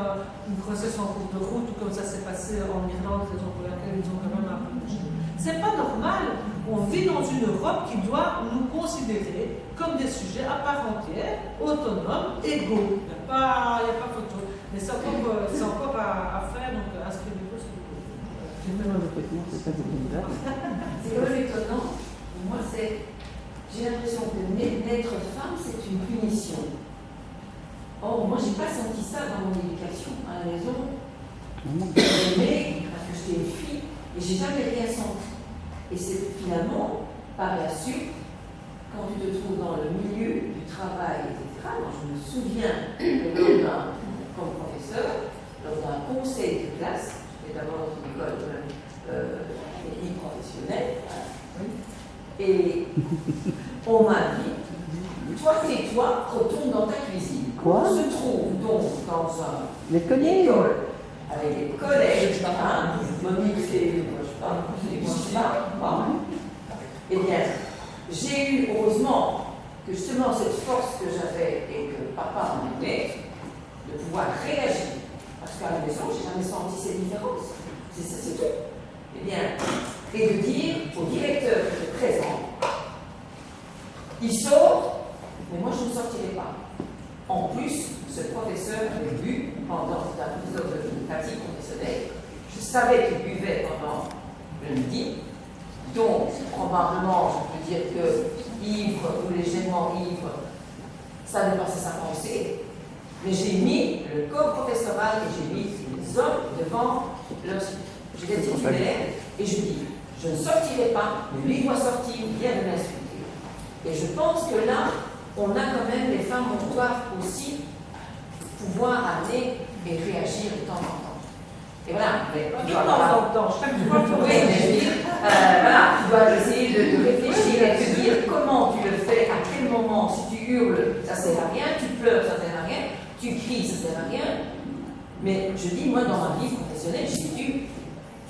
une grossesse en cours de route, ou comme ça s'est passé en Irlande, raison pour laquelle ils ont quand même un peu bougé. C'est pas normal. On vit dans une Europe qui doit nous considérer comme des sujets à part entière, autonomes, égaux. Il n'y a pas photo. Mais c'est encore à faire, donc inscrivez-vous si vous voulez. C'est pas des C'est quand même étonnant. Moi, j'ai l'impression que naître femme, c'est une punition. Or, moi, j'ai pas senti ça dans mon éducation. À la maison, j'aimais parce que j'étais une fille et j'ai jamais rien senti. Et c'est finalement, par la suite, quand tu te trouves dans le milieu du travail, etc. Moi, je me souviens que comme professeur, lors d'un conseil de classe, j'étais d'abord dans une école technique professionnelle, et on m'a dit, toi, tais-toi, retourne dans ta cuisine. Quoi? On se trouve donc dans une école avec des collègues, Monique, c'est pas. Eh bien, j'ai eu, heureusement, que justement cette force que j'avais et que papa m'en donnait, de pouvoir réagir. Parce Parce qu'à la maison, j'ai jamais senti ces différences. C'est tout. Eh bien, et de dire au directeur qui est présent, il sort, mais moi je ne sortirai pas. En plus, ce professeur avait bu pendant un épisode de fatigue professionnelle. Je savais qu'il buvait pendant le midi. Donc, probablement, je peux dire que ivre ou légèrement ivre, ça dépassait sa pensée. Mais j'ai mis le corps professoral et j'ai mis les hommes devant leur. J'étais titulaire et je dis, je ne sortirai pas, mais lui doit sortir, il vient de m'insulter. Et je pense que là, on a quand même, les femmes doivent aussi pouvoir aller et réagir de temps en temps. Et voilà, mais De temps en temps, chaque fois. oui, mais je veux dire, voilà, tu dois essayer de réfléchir et de dire comment tu le fais, à quel moment, si tu hurles, ça ne sert à rien, tu pleures, ça ne sert à rien, tu cries, ça ne sert à rien. Mais je dis, moi, dans ma vie professionnelle, j'ai dû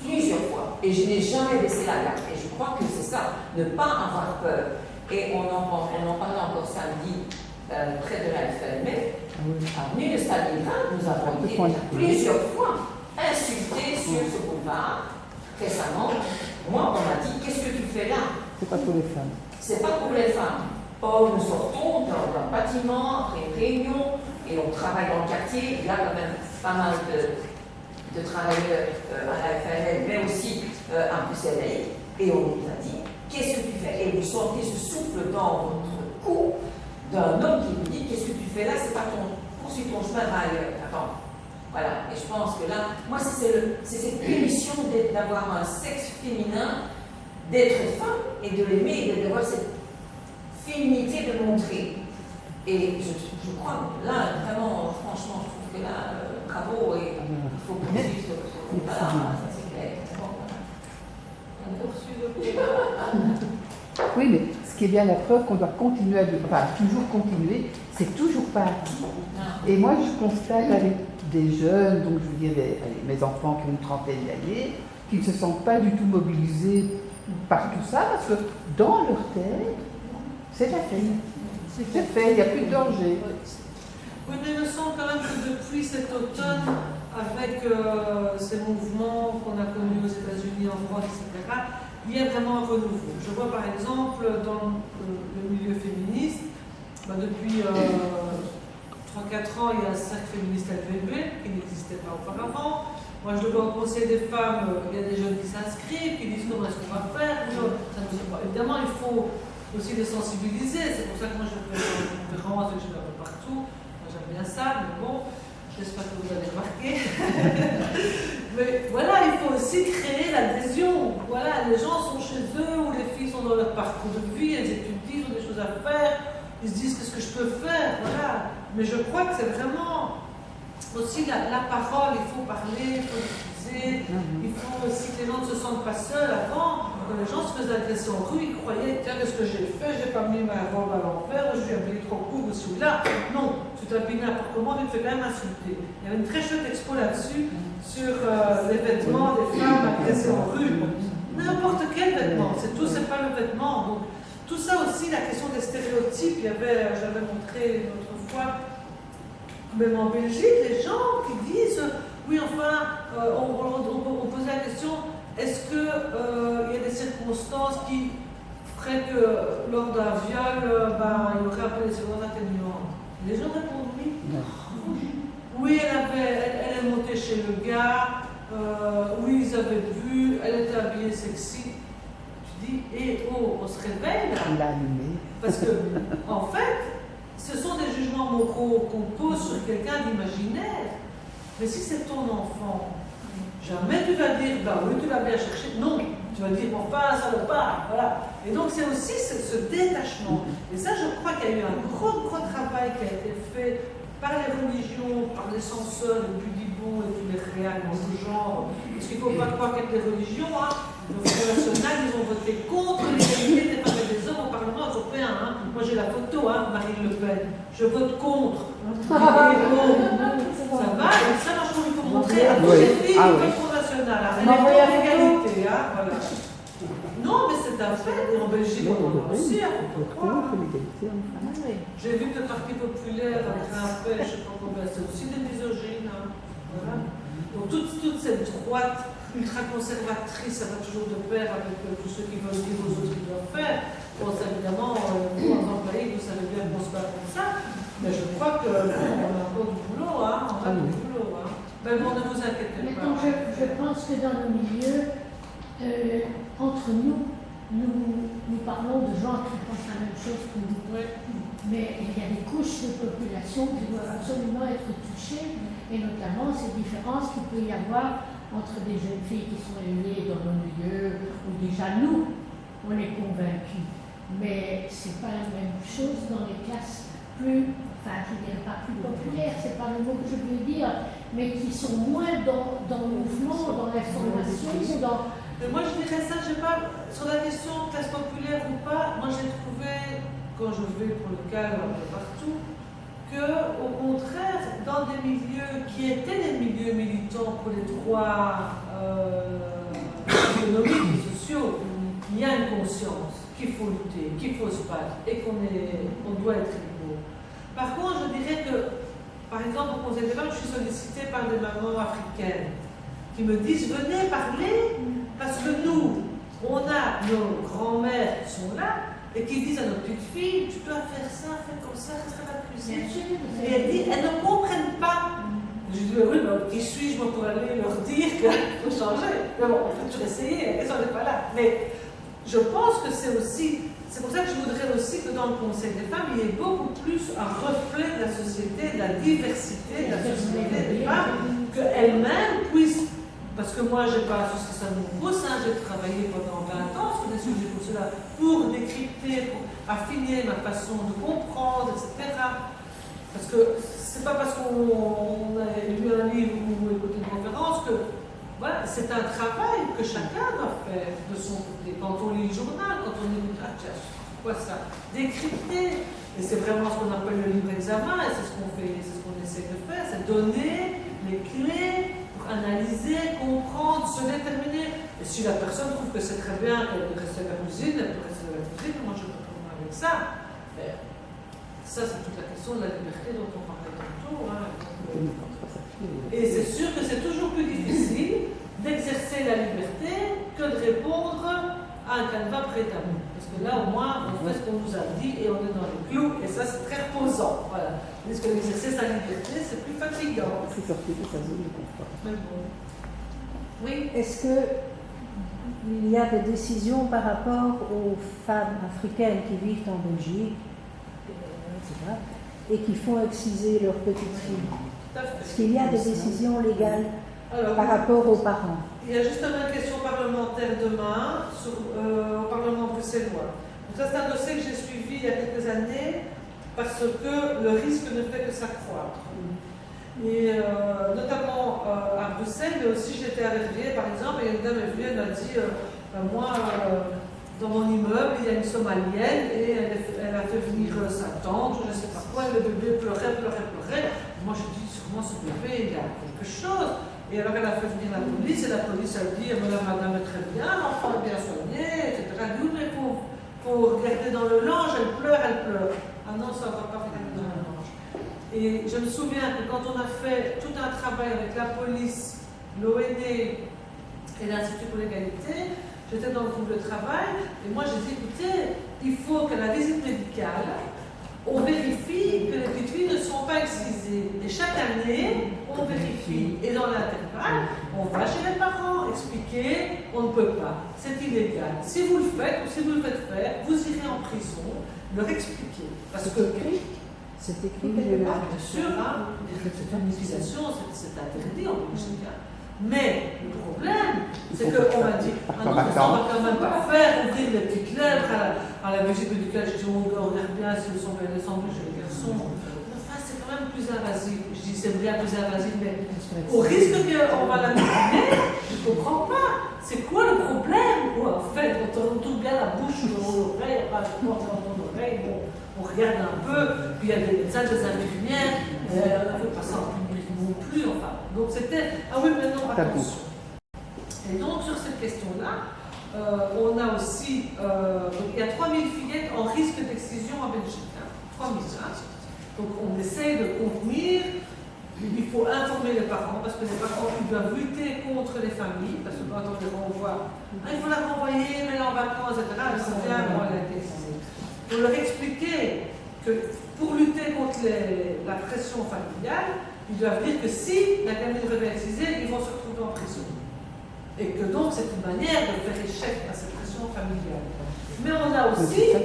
plusieurs fois, et je n'ai jamais baissé la garde. Et je crois que c'est ça, ne pas avoir peur. Et on en parlait encore samedi près de la FLM. Avenue de Stalingrad, nous avons été plusieurs fois insultés sur ce boulevard. Récemment, moi, on m'a dit, qu'est-ce que tu fais là? C'est pas pour les femmes. C'est pas pour les femmes. Or, nous sortons dans un bâtiment, après une réunion, et on travaille dans le quartier. Il y a quand même pas mal de travailleurs à la FLM, mais aussi à Bruxelles. Et on nous a dit, qu'est-ce que tu fais? Et vous sentez ce souffle dans votre cou d'un homme qui vous dit, qu'est-ce que tu fais là? C'est pas ton, poursuis ton chemin, va ailleurs. Attends. Voilà. Et je pense que là, moi, c'est cette punition d'avoir un sexe féminin, d'être femme et de l'aimer, et d'avoir cette féminité de montrer. Et je crois, là, vraiment, franchement, je trouve que là, bravo, et il faut poursuivre ce voilà, ça c'est clair. On poursuit le Oui, mais ce qui est bien la preuve qu'on doit continuer toujours continuer, c'est toujours pas acquis. Et moi, je constate avec des jeunes, donc je veux dire mes enfants qui ont une trentaine d'années, qui ne se sentent pas du tout mobilisés par tout ça, parce que dans leur tête, c'est déjà fait. C'est fait, il n'y a plus de danger. Oui, mais il me semble quand même que depuis cet automne, avec ces mouvements qu'on a connus aux États-Unis, en France, etc., il y a vraiment un renouveau. Je vois par exemple dans le milieu féministe, depuis 3-4 ans, il y a un cercle féministe LVB qui n'existait pas auparavant. Moi, je le vois au Conseil des femmes, il y a des jeunes qui s'inscrivent, qui disent comment est-ce qu'on va faire. Évidemment, il faut aussi les sensibiliser. C'est pour ça que moi, je fais des conférences et je vais un peu partout. Moi, j'aime bien ça, mais bon, j'espère que vous avez remarqué. Mais voilà, il faut aussi créer l'adhésion. Voilà, les gens sont chez eux, ou les filles sont dans leur parcours de vie, elles étudient, ils ont des choses à faire, ils se disent qu'est-ce que je peux faire, voilà. Mais je crois que c'est vraiment aussi la parole, il faut parler, il faut diffuser, il faut aussi que les gens ne se sentent pas seuls. Avant, quand les gens se faisaient agresser en rue, ils croyaient, tiens, qu'est-ce que j'ai fait? J'ai pas mis ma robe à l'envers, je suis habillée trop court ou celui-là. Non, tu t'habilles n'importe comment, mais tu fais quand même insulter. Il y avait une très chouette expo là-dessus, sur les vêtements des femmes agressées en rue. N'importe quel vêtement, c'est pas le vêtement. Donc, tout ça aussi, la question des stéréotypes, j'avais montré une autre fois, même en Belgique, les gens qui disent, oui, enfin, on posait la question, est-ce qu'il y a des circonstances qui feraient que lors d'un viol, il y aurait un peu des circonstances atténuantes? Les gens répondent oui. Oui, elle est montée chez le gars, oui, ils avaient vu, elle était habillée sexy. Tu dis, on se réveille là. Il l'a allumé. Parce que, en fait, ce sont des jugements moraux qu'on pose sur quelqu'un d'imaginaire. Mais si c'est ton enfant, jamais tu vas dire, bah oui, tu l'as bien cherché. Non, tu vas dire, enfin, ça ne pas. Voilà. Et donc, c'est aussi ce détachement. Et ça, je crois qu'il y a eu un gros travail qui a été fait par les religions, par les censeurs, les Budibons et tous les réals dans ce genre. Parce qu'il ne faut pas croire qu'avec les religions, le Front National, ils ont voté contre l'égalité des femmes et des hommes au Parlement européen. Moi, j'ai la photo, Marine Le Pen. Je vote contre. Ça va, et ça, je trouve qu'il faut montrer à toutes les filles du Front National. Elle est pour l'égalité, voilà. Non, mais c'est un fait, et en Belgique, on en a aussi, J'ai vu que le Parti populaire, avec un fait, je sais pas combien, c'est aussi des misogynes. Voilà. Donc toute cette droite ultra-conservatrice, ça va toujours de pair avec tous ceux qui veulent dire aux autres ce qu'ils doivent faire. Bon, ça, évidemment, nous, en employés, vous savez bien qu'on se bat comme ça, mais je crois qu'on a encore du boulot, hein. On a du boulot, hein. Mais bon, ne vous inquiétez pas. Maintenant, je pense que dans nos milieux, entre nous parlons de gens qui pensent la même chose que nous. Oui. Mais il y a des couches de population qui doivent absolument être touchées, et notamment ces différences qu'il peut y avoir entre des jeunes filles qui sont élevées dans nos milieux, où déjà nous, on est convaincus. Mais ce n'est pas la même chose dans les classes plus, enfin je ne dirais pas plus populaires, c'est pas le mot que je veux dire, mais qui sont moins dans le mouvement, dans l'information, dans... Mais moi je dirais ça, je sais pas, sur la question classe populaire ou pas, moi j'ai trouvé, quand je vais pour le cadre un peu partout, que au contraire, dans des milieux qui étaient des milieux militants pour les droits économiques et sociaux, il y a une conscience qu'il faut lutter, qu'il faut se battre et qu'on doit être égaux. Par contre, je dirais que, par exemple, au Conseil des femmes, je suis sollicitée par des mamans africaines qui me disent « Venez parler ». Parce que nous, on a nos grands-mères qui sont là et qui disent à nos petites filles, tu dois faire ça, fais comme ça, reste à la cuisine. Et elles disent, elles ne comprennent pas. Je dis, oui, mais qui suis-je pour aller leur dire qu'il faut changer? Mais bon, on peut toujours essayer, elles n'est pas là. Mais je pense que c'est aussi, c'est pour ça que je voudrais aussi que dans le Conseil des femmes, il y ait beaucoup plus un reflet de la société, de la diversité de la société des femmes, qu'elles-mêmes puissent. Parce que moi, je n'ai pas associé ça à mon pouce, hein, j'ai travaillé pendant 20 ans sur des sujets comme cela pour décrypter, pour affiner ma façon de comprendre, etc. Parce que c'est pas parce qu'on a lu un livre ou écouté une conférence que voilà, c'est un travail que chacun doit faire de son côté. Quand on lit le journal, quand on écoute, ah tiens, c'est quoi ça? Décrypter. Et c'est vraiment ce qu'on appelle le livre examen, et c'est ce qu'on fait, c'est ce qu'on essaie de faire, c'est donner les clés. Analyser, comprendre, se déterminer. Et si la personne trouve que c'est très bien qu'elle peut rester à la cuisine, elle peut rester à la cuisine, moi je peux pas problème avec ça. Mais ça, c'est toute la question de la liberté dont on parlait tantôt. Hein. Et c'est sûr que c'est toujours plus difficile d'exercer la liberté que de répondre à un canevas prêt à nous. Parce que là, au moins, on fait ce qu'on nous a dit et on est dans les clous, et ça, c'est très reposant. Voilà. Parce que exercer sa liberté, c'est plus fatigant. C'est sorti de sa zone de confort. Mais bon. Oui. Est-ce qu'il y a des décisions par rapport aux femmes africaines qui vivent en Belgique, etc., et qui font exciser leurs petites filles? Est-ce qu'il y a des décisions légales par rapport aux parents? Il y a justement une question parlementaire demain au Parlement bruxellois. Donc ça, c'est un dossier que j'ai suivi il y a quelques années parce que le risque ne fait que s'accroître. Et notamment à Bruxelles, mais aussi j'étais à Verviers par exemple, et une dame est venue, elle m'a dit moi, dans mon immeuble, il y a une Somalienne et elle a fait venir sa tante, je ne sais pas quoi, le bébé pleurait. Moi je dis sûrement ce bébé, il y a quelque chose. Et alors elle a fait venir la police, et la police a dit madame est très bien, l'enfant est bien soigné, etc. Elle dit mais pour regarder dans le linge, elle pleure. Ah non, ça ne va pas regarder dans le linge. Et je me souviens que quand on a fait tout un travail avec la police, l'OND et l'Institut pour l'égalité, j'étais dans le groupe de travail, et moi j'ai dit écoutez, il faut qu'à la visite médicale, on vérifie que les petites filles ne sont pas excisées. Et chaque année, on vérifie. Et dans l'intervalle, on va chez les parents expliquer on ne peut pas. C'est illégal. Si vous le faites ou si vous le faites faire, vous irez en prison, leur expliquer. Parce que c'est écrit bien sûr, hein, c'est une utilisation, c'est interdit en Belgique. Mais le problème, c'est qu'on m'a dit ah non, mais ça, on va quand même pas faire, ouvrir les petites lèvres à la visite médicale. Je dis on regarde bien s'ils sont bien descendus chez les garçons. Enfin, c'est quand même plus invasif. Je dis c'est bien plus invasif, mais au risque qu'on va la mener, je ne comprends pas. C'est quoi le problème, quoi? En fait, quand on tourne bien la bouche ou l'oreille, enfin, je porte dans l'oreille, bon, on regarde un peu, puis il y a des médecins, des infirmières, on ne fait pas ça en public non plus, enfin. Donc c'était, ah oui, mais non, attention. Et donc sur cette question-là, on a aussi, donc il y a 3000 fillettes en risque d'excision en Belgique, hein, 3000. Hein. Donc on essaye de contenir Il faut informer les parents, parce que les parents ils doivent lutter contre les familles, parce que quand on les renvoie, il faut la renvoyer, mais là en vacances, etc. C'est bien, moi, il faut leur expliquer que pour lutter contre la pression familiale, ils doivent dire que si la gamine revient excisée, ils vont se retrouver en prison. Et que donc c'est une manière de faire échec à cette pression familiale. Mais on a aussi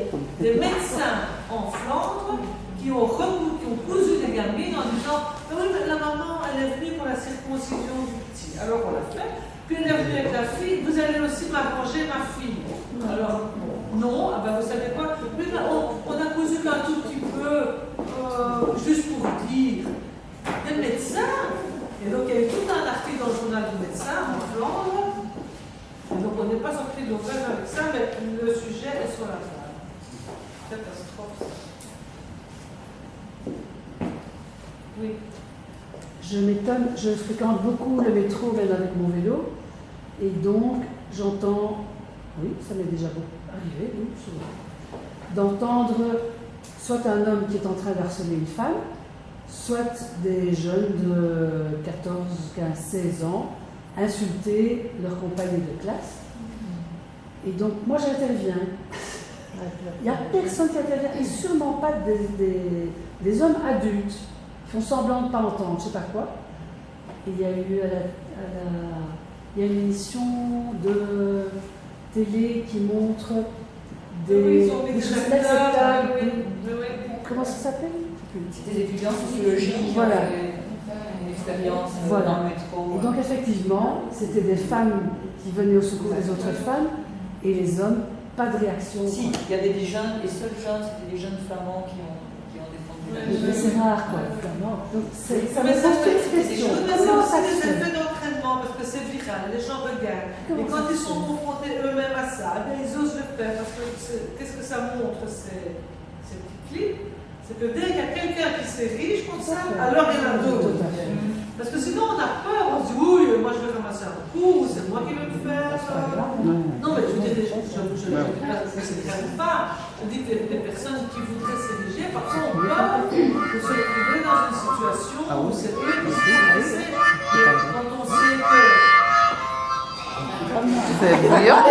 des médecins en Flandre qui ont cousu des gamines en disant « Oui, mais la maman, elle est venue pour la circoncision du petit. » Alors on l'a fait. Puis elle est venue avec la fille. « Vous allez aussi m'arranger ma fille. » Alors, non. Ah ben, vous savez quoi? Oui, mais on a cousu qu'un tout petit peu, juste pour dire. Des médecins. Et donc il y a eu tout un article dans le journal du médecin en Flandre. Et donc on n'est pas sorti de l'auberge avec ça, mais le sujet est sur la table. Catastrophe. Oui. Je m'étonne, je fréquente beaucoup le métro même avec mon vélo, et donc j'entends, oui, ça m'est déjà arrivé, oui, souvent, d'entendre soit un homme qui est en train d'harceler une femme, soit des jeunes de 14, 15, 16 ans insulter leur compagnie de classe. Et donc moi j'interviens. Il n'y a personne qui intervient, et sûrement pas des hommes adultes qui font semblant de ne pas entendre, je ne sais pas quoi. Et il y a eu il y a une émission de télé qui montre des choses inacceptables. Comment ça s'appelle? C'était des étudiants sociologiques, voilà. Une expérience Voilà. dans le métro. Et donc effectivement, c'était des femmes qui venaient au secours des autres femmes, et les hommes, pas de réaction. Si, il y avait des jeunes, les seuls jeunes, c'était des jeunes flamands qui ont défendu la Mais c'est rare, quoi, vraiment. Donc ça Mais me ça pose fait une question. c'est Comment ça aussi se des fait? effets d'entraînement, parce que c'est viral, les gens regardent. Et quand ils sont confrontés eux-mêmes à ça, ils osent le faire, parce que qu'est-ce que ça montre, ces petits clips? C'est que dès qu'il y a quelqu'un qui s'érige comme ça, alors il y en a d'autres. Parce que sinon on a peur, on se dit oui, moi je vais ramasser un coup, c'est moi qui vais le faire. Non, mais je veux dire, je ne pas. Je dis que les personnes qui voudraient s'ériger, parfois ont peur de se retrouver dans une situation où c'est eux qui sont blessés. Quand on sait que. C'est brillant.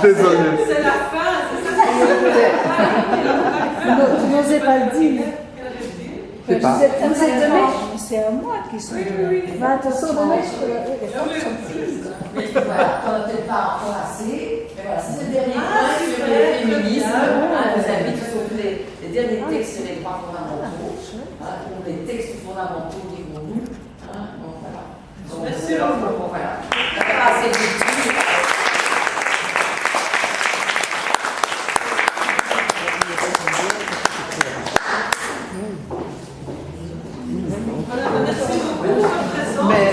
Désolé. C'est la fin, c'est ça. Tu n'osais pas le dire. C'est pas. Vous êtes de mèche. C'est à moi qui sont. Attention de mèche. Mais voilà, on n'a peut-être pas encore assez. Mais voilà, c'est le dernier point sur le féminisme. Je vous invite à soutenir les derniers textes sur les droits fondamentaux. Pour les textes fondamentaux qui vont nous. Donc voilà. Donc, merci. Bon, voilà. Il n'y a pas assez de lecture. Merci beaucoup pour votre présence. Mais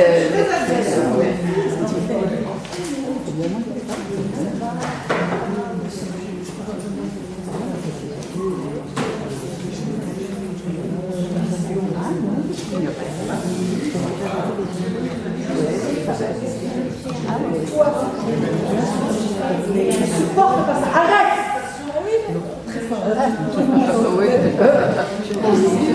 Très agréable. Arrête! oui.